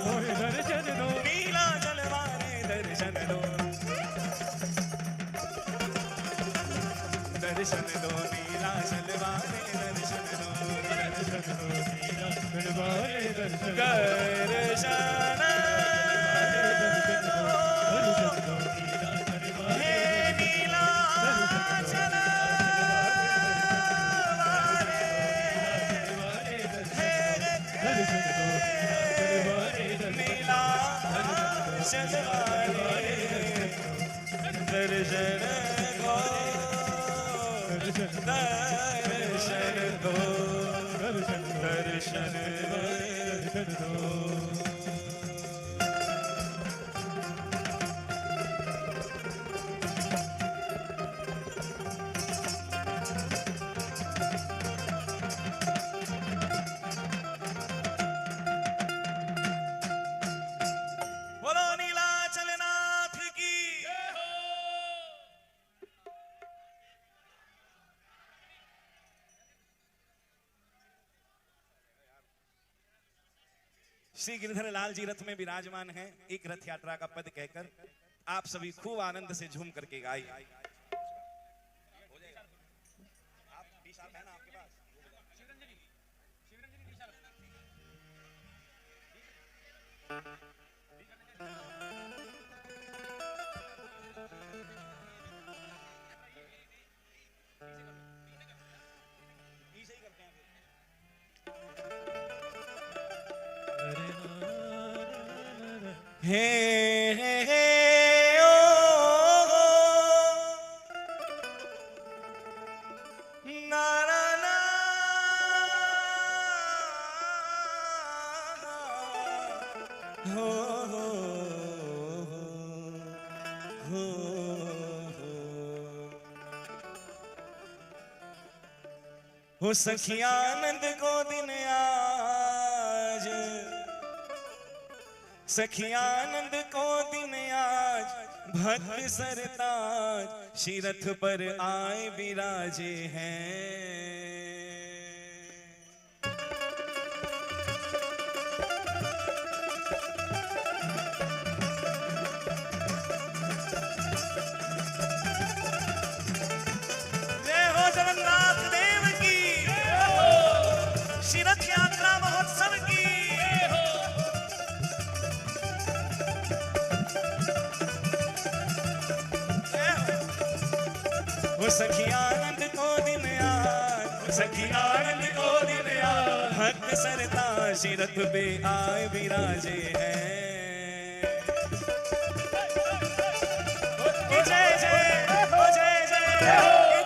मोहे दर्शन दो नीलाचल वाले दर्शन दो दर्शन दो नीलाचल वाले दर्शन दो दर्शन हे नीलाचल वाले हे नीलाचल वाले दर्शन दो दर्शन दो बोलो नीलाचल नाथ की श्री गिरधर लाल जी रथ में विराजमान हैं। एक रथ यात्रा का पद कहकर आप सभी खूब आनंद से झूम करके गाइए। हे ओ नारा ना हो हो सखिया आनंद को दिन आज सखिया आनंद को दिन आज भक्त सरताज श्री रथ पर आए विराजे हैं। जय हो जगन्नाथ देव की, श्री रथ यात्रा महोत्सव की। वो सखी आनंद को दिन आज, सखी आनंद को दिन आज भक्त सरताज रथ पे आए विराजे हैं। जय जय जय जय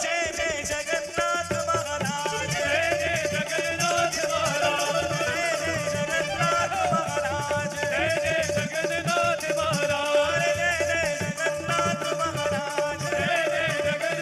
जय जय जगन्नाथ महाराज, जय जय जगन्नाथ महाराज, जय जय जगन्नाथ महाराज, जय जय जगन्नाथ महाराज, जय जय जगन्नाथ महाराज, जय जय जगन्नाथ महाराज,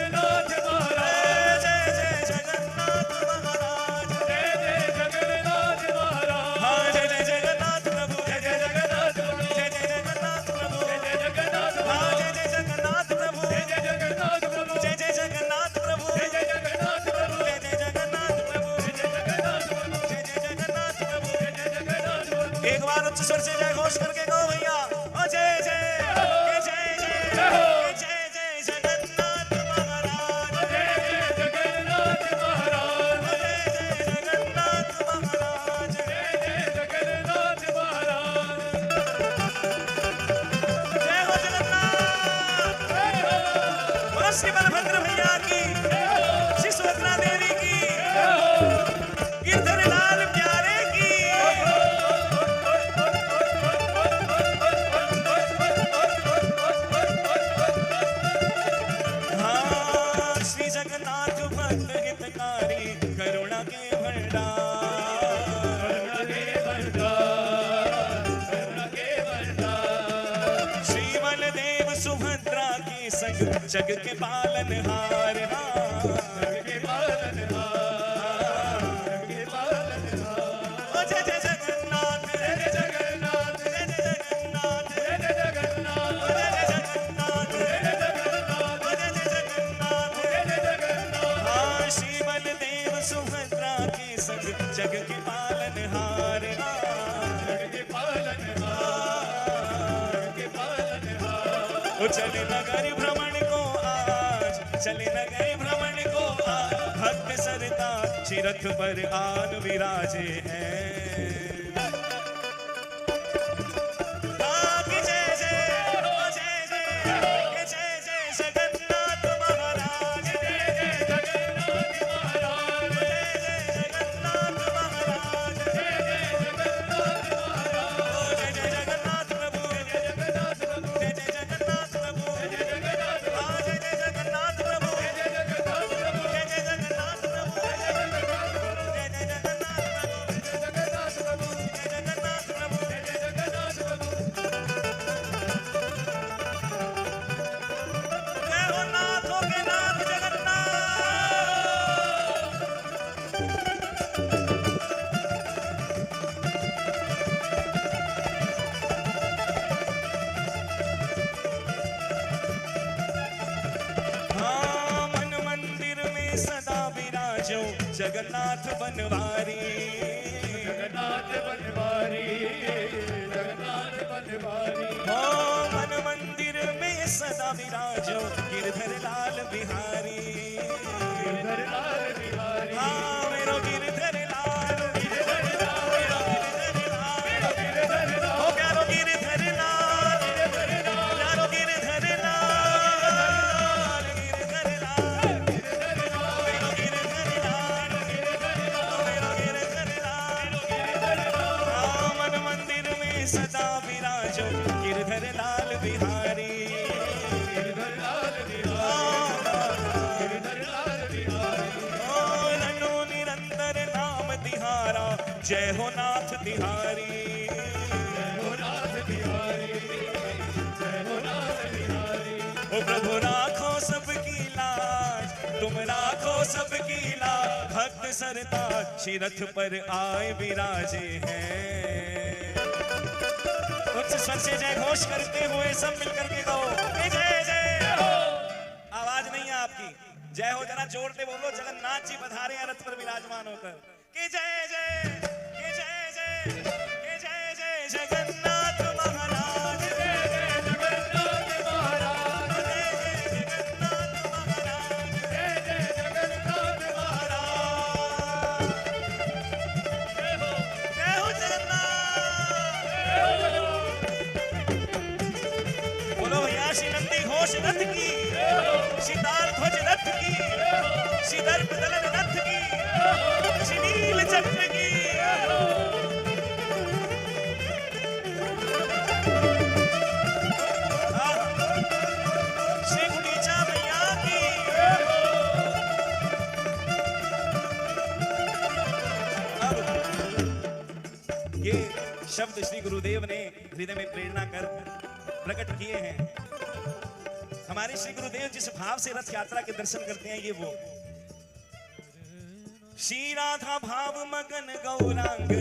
जय जय जगन्नाथ महाराज, जय जय जगन्नाथ महाराज। हाँ जय जय जगन्नाथ प्रभु, जय जय जगन्नाथ प्रभु, जय जय जगन्नाथ प्रभु, जय जय जगन्नाथ। हाँ जय जय जगन्नाथ प्रभु, जय जय जगन्नाथ प्रभु, जय जय जगन्नाथ प्रभु, जय जय जगन्नाथ प्रभु, जय जय जगन्नाथ प्रभु, जय जय जगन्नाथ प्रभु, जय जय जगन्नाथ प्रभु, जय जय जगन्नाथ प्रभु। एक बार उच्च स्वर से जय घोष करके कहो भैया, ओ जय जय जय जय जय जय जगन्नाथ महाराज, जय जय जगन्नाथ महाराज, जय जय जगन्नाथ महाराज, जय जय जगन्नाथ महाराज। जय हो जगन्नाथ, बोलो श्री बलभद्र भैया की, श्री सुभद्रा देवी की, गिरधर लाल प्यारे की। हाँ श्री जगन्नाथ भक्त हितकारी, करुणा के भंडार, करुणा के भंडार, करुणा के भंडार। श्री बलदेव सुभद्रा की संग जग के पालनहार, जग के पालनहार, जग के पालनहार। ओ जय जय जगन्नाथ, जय जय जगन्नाथ, जय जय जगन्नाथ, जय जय जगन्नाथ, जय जय जगन्नाथ, जय जय जगन्नाथ, जय जय जगन्नाथ, जय जय जगन्नाथ। हाँ श्री बलदेव सुभद्रा के संग जग के पालनहार, जग के पालनहार, जग के पालनहार। ओ चले नगरी भ्रमण को आज, चले नगरी भ्रमण को आज, भक्त सरताज श्री रथ पर आन विराजे हैं। जय जय जय जय जगन्नाथ महाराज, जय जय जगन्नाथ महाराज, जय जय जगन्नाथ महाराज, जय जय जगन्नाथ महाराज। जय जय जगन्नाथ प्रभु, जय जय जगन्नाथ प्रभु, जय जय जगन्नाथ प्रभु, जय जय जगन्नाथ। हाँ जय जय जगन्नाथ प्रभु, जय जय जगन्नाथ प्रभु, जय जय जगन्नाथ प्रभु, जय जय जगन्नाथ प्रभु, जय जय जगन्नाथ प्रभु, जय जय जगन्नाथ प्रभु, जय जय जगन्नाथ प्रभु, जय जय जगन्नाथ प्रभु। जय हो नाथों के नाथ जगन्नाथ। हाँ मन मंदिर में सदा विराजो जगन्नाथ बनवारी, जगन्नाथ बनवारी, जगन्नाथ बनवारी। हाँ मन मंदिर में सदा विराजो गिरधर लाल बिहारी, गिरधर लाल बिहारी। हाँ मेरो गिरधर लाल, गिरधर लाल, मेरो गिरधर लाल, मेरो गिरधर लाल। ओ प्यारो गिरधर लाल, गिरधर लाल, प्यारो गिरधर लाल, गिरधर लाल, गिरधर लाल, मेरो गिरधर लाल, गिरधर लाल, मेरो गिरधर लाल, गिरधर लाल। हाँ मन मंदिर में सदा विराजो गिरधर लाल बिहारी, गिरधर लाल बिहारी, गिरधर लाल बिहारी। ओ रनो निरंतर नाम तिहारा, जय हो नाथ तिहारी, जय हो नाथ तिहारी, जय हो नाथ तिहारी। ओ प्रभु राखो सबकी लाज, तुम राखो सबकी लाज, भक्त सरताज श्री रथ पर आए विराजे हैं। उच्च स्वर से जय घोष करते हुए सब मिलकर के कहो जय जय हो। आवाज नहीं है आपकी, जय हो जरा जोर से बोलो, जगन्नाथ जी पधारे हैं रथ पर विराजमान होकर। कि जय जय, कि जय जय, कि जय जय जगन्नाथ महाराज, जय जय जगन्नाथ महाराज, जय जय जगन्नाथ महाराज, जय जय जगन्नाथ महाराज। जय हो जगन्नाथ, बोलो भैया श्री नंदी घोष रथ की, श्री ताल ध्वज रथ की, श्री दर्प दलन रथ की, श्री नील चक्र की। ये शब्द श्री गुरुदेव ने हृदय में प्रेरणा कर प्रकट किए हैं। हमारे श्री गुरुदेव जिस भाव से रथ यात्रा के दर्शन करते हैं, ये वो श्री राधा भाव मगन गौरांग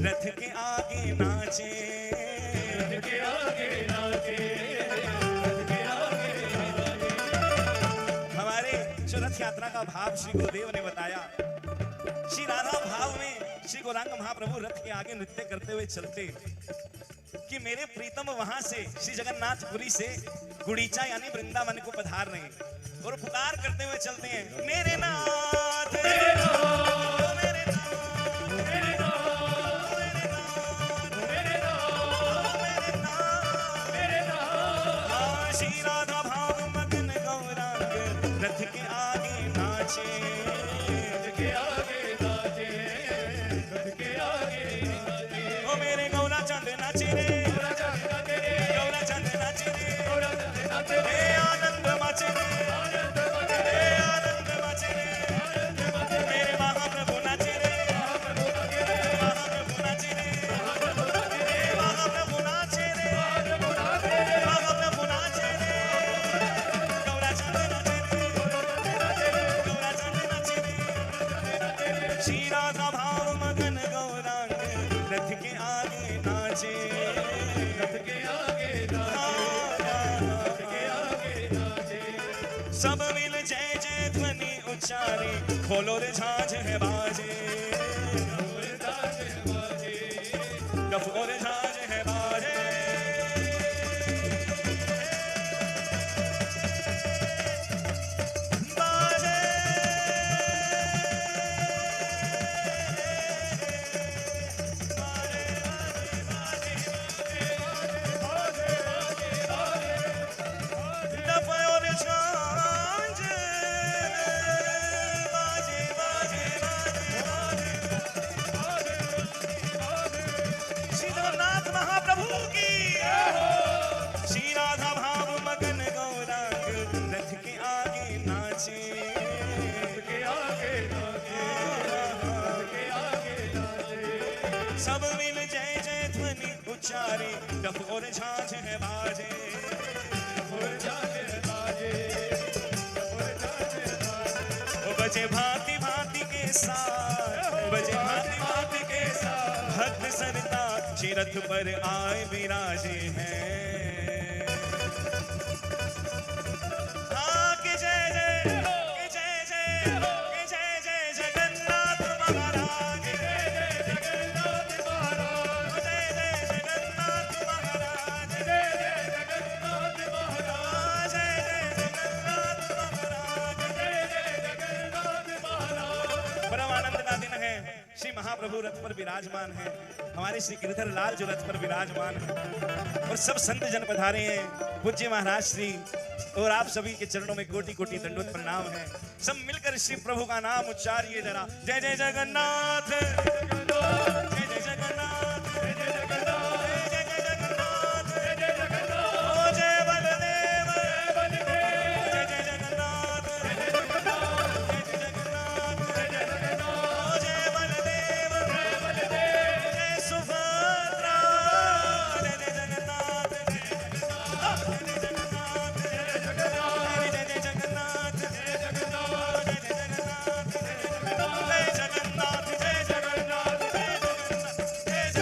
रथ के आगे नाचे, रथ के आगे नाचे, रथ के आगे नाचे। हमारे जो रथ यात्रा का भाव श्री गुरुदेव ने बताया, श्री राधा भाव में श्री गौरांग महाप्रभु रथ के आगे नृत्य करते हुए चलते कि मेरे प्रीतम वहां से श्री जगन्नाथपुरी से गुड़ीचा यानी वृंदावन को पधार रहे हैं और पुकार करते हुए चलते हैं, मेरे नाथ, मेरे नाथ, मेरे नाथ, मेरे नाथ, मेरे नाथ, मेरे नाथ, मेरे नाथ। श्री राधा भाव मगन गौरांग रथ के आगे नाचे, रथ के आगे नाचे, रथ के आगे नाचे। ओ मेरे गौरा चंद नाचे रे, गौरा चंद नाचे रे, गौरा चंद नाचे रे, गौरा चंद नाचे रे, आनंद माचे रे, आनंद माचे रे, आनंद माचे रे, आनंद माचे रे। मेरे महाप्रभु नाचे रे, महाप्रभु नाचे रे, महाप्रभु नाचे रे, महाप्रभु नाचे रे, महाप्रभु नाचे रे, महाप्रभु नाचे रे, महाप्रभु नाचे रे। गौरा चंद नाचे रे, गौरा चंद नाचे रे, गौरा चंद नाचे रे। श्री राधा भाव मगन गौरांग रथ के आगे नाचे, रथ के आगे नाचे, रथ के आगे नाचे। सब मिल जय जय ध्वनि उच्चारे, खोलो रे झांझ है बाजे, खोलो रे झांझ है बाजे, खोलो रे झांझ है बाजे। बाजे महाप्रभु की श्री राधा भाव मगन गौरांग रथ के आगे नाचे, रथ के आगे नाचे, रथ के आगे नाचे। सब मिल जय जय ध्वनि उच्चारे, डफ और झांझ है बाजे, और झांझ है बाजे, और झांझ है बाजे। ओ बजे भांति भांति के साथ, बजे भांति भांति के साथ, भक्त सरिता श्री रथ पर आए विराजे हैं। हाँ कि जय जय, कि जय जय, कि जय जय जगन्नाथ महाराज, जय जय जगन्नाथ महाराज, जय जय जगन्नाथ महाराज, जय जय जगन्नाथ महाराज, जय जय जगन्नाथ महाराज, जय जय जगन्नाथ महाराज। परम आनंद का दिन है, श्री महाप्रभु रथ पर विराजमान है। हमारे श्री गिरधर लाल जो रथ पर विराजमान है और सब संत जन पधारे हैं। पूज्य महाराज श्री और आप सभी के चरणों में कोटि कोटि दंडवत प्रणाम है। सब मिलकर श्री प्रभु का नाम उच्चारिए जरा, जय जय जगन्नाथ, जय जय जगन्नाथ, जय जय जगन्नाथ, जय जय जगन्नाथ, जय जय जगन्नाथ। ओ जय बलदेव, जय बलदेव, जय जय जगन्नाथ, जय जय जगन्नाथ, जय जय जगन्नाथ, जय जय जगन्नाथ। ओ जय बलदेव, जय बलदेव, जय सुभद्रा, जय जय जगन्नाथ, जय जगन्नाथ, जय जगन्नाथ, जय जगन्नाथ, जय जय जगन्नाथ, जय जगन्नाथ, जय जगन्नाथ, जय जगन्नाथ, जय जगन्नाथ, जय जगन्नाथ, जय जगन्नाथ, जय जगन्नाथ,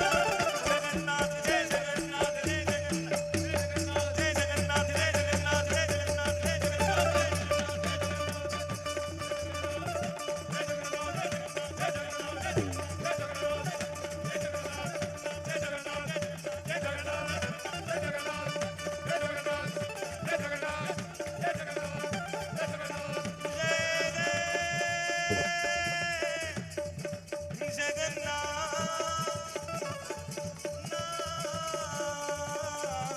जगन्नाथ, जय जगन्नाथ, जय जगन्नाथ, जय जगन्नाथ, जय जगन्नाथ, जय जगन्नाथ, जय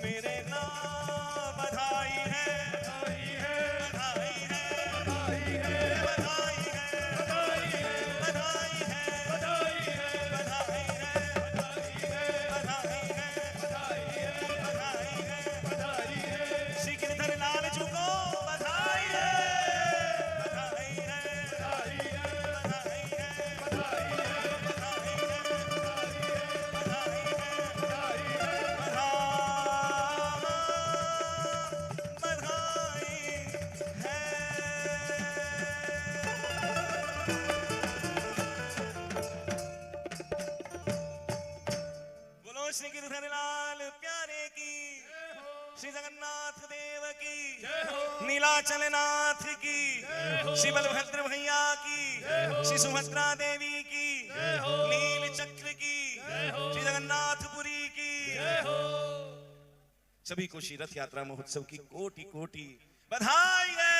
मेरे नाम बधाई है, बधाई है, बधाई है, बधाई है, बधाई है, बधाई है, बधाई है, बधाई है, बधाई है, बधाई है, बधाई है, बधाई है, बधाई है, बधाई है। श्री गिरधर लाल जी को श्री जगन्नाथ देव की, नीलाचल नाथ की, श्री बलभद्र भैया की, श्री सुभद्रा देवी की, नील चक्र की, श्री जगन्नाथपुरी की। सभी को श्री रथ यात्रा महोत्सव की कोटि कोटि बधाई है।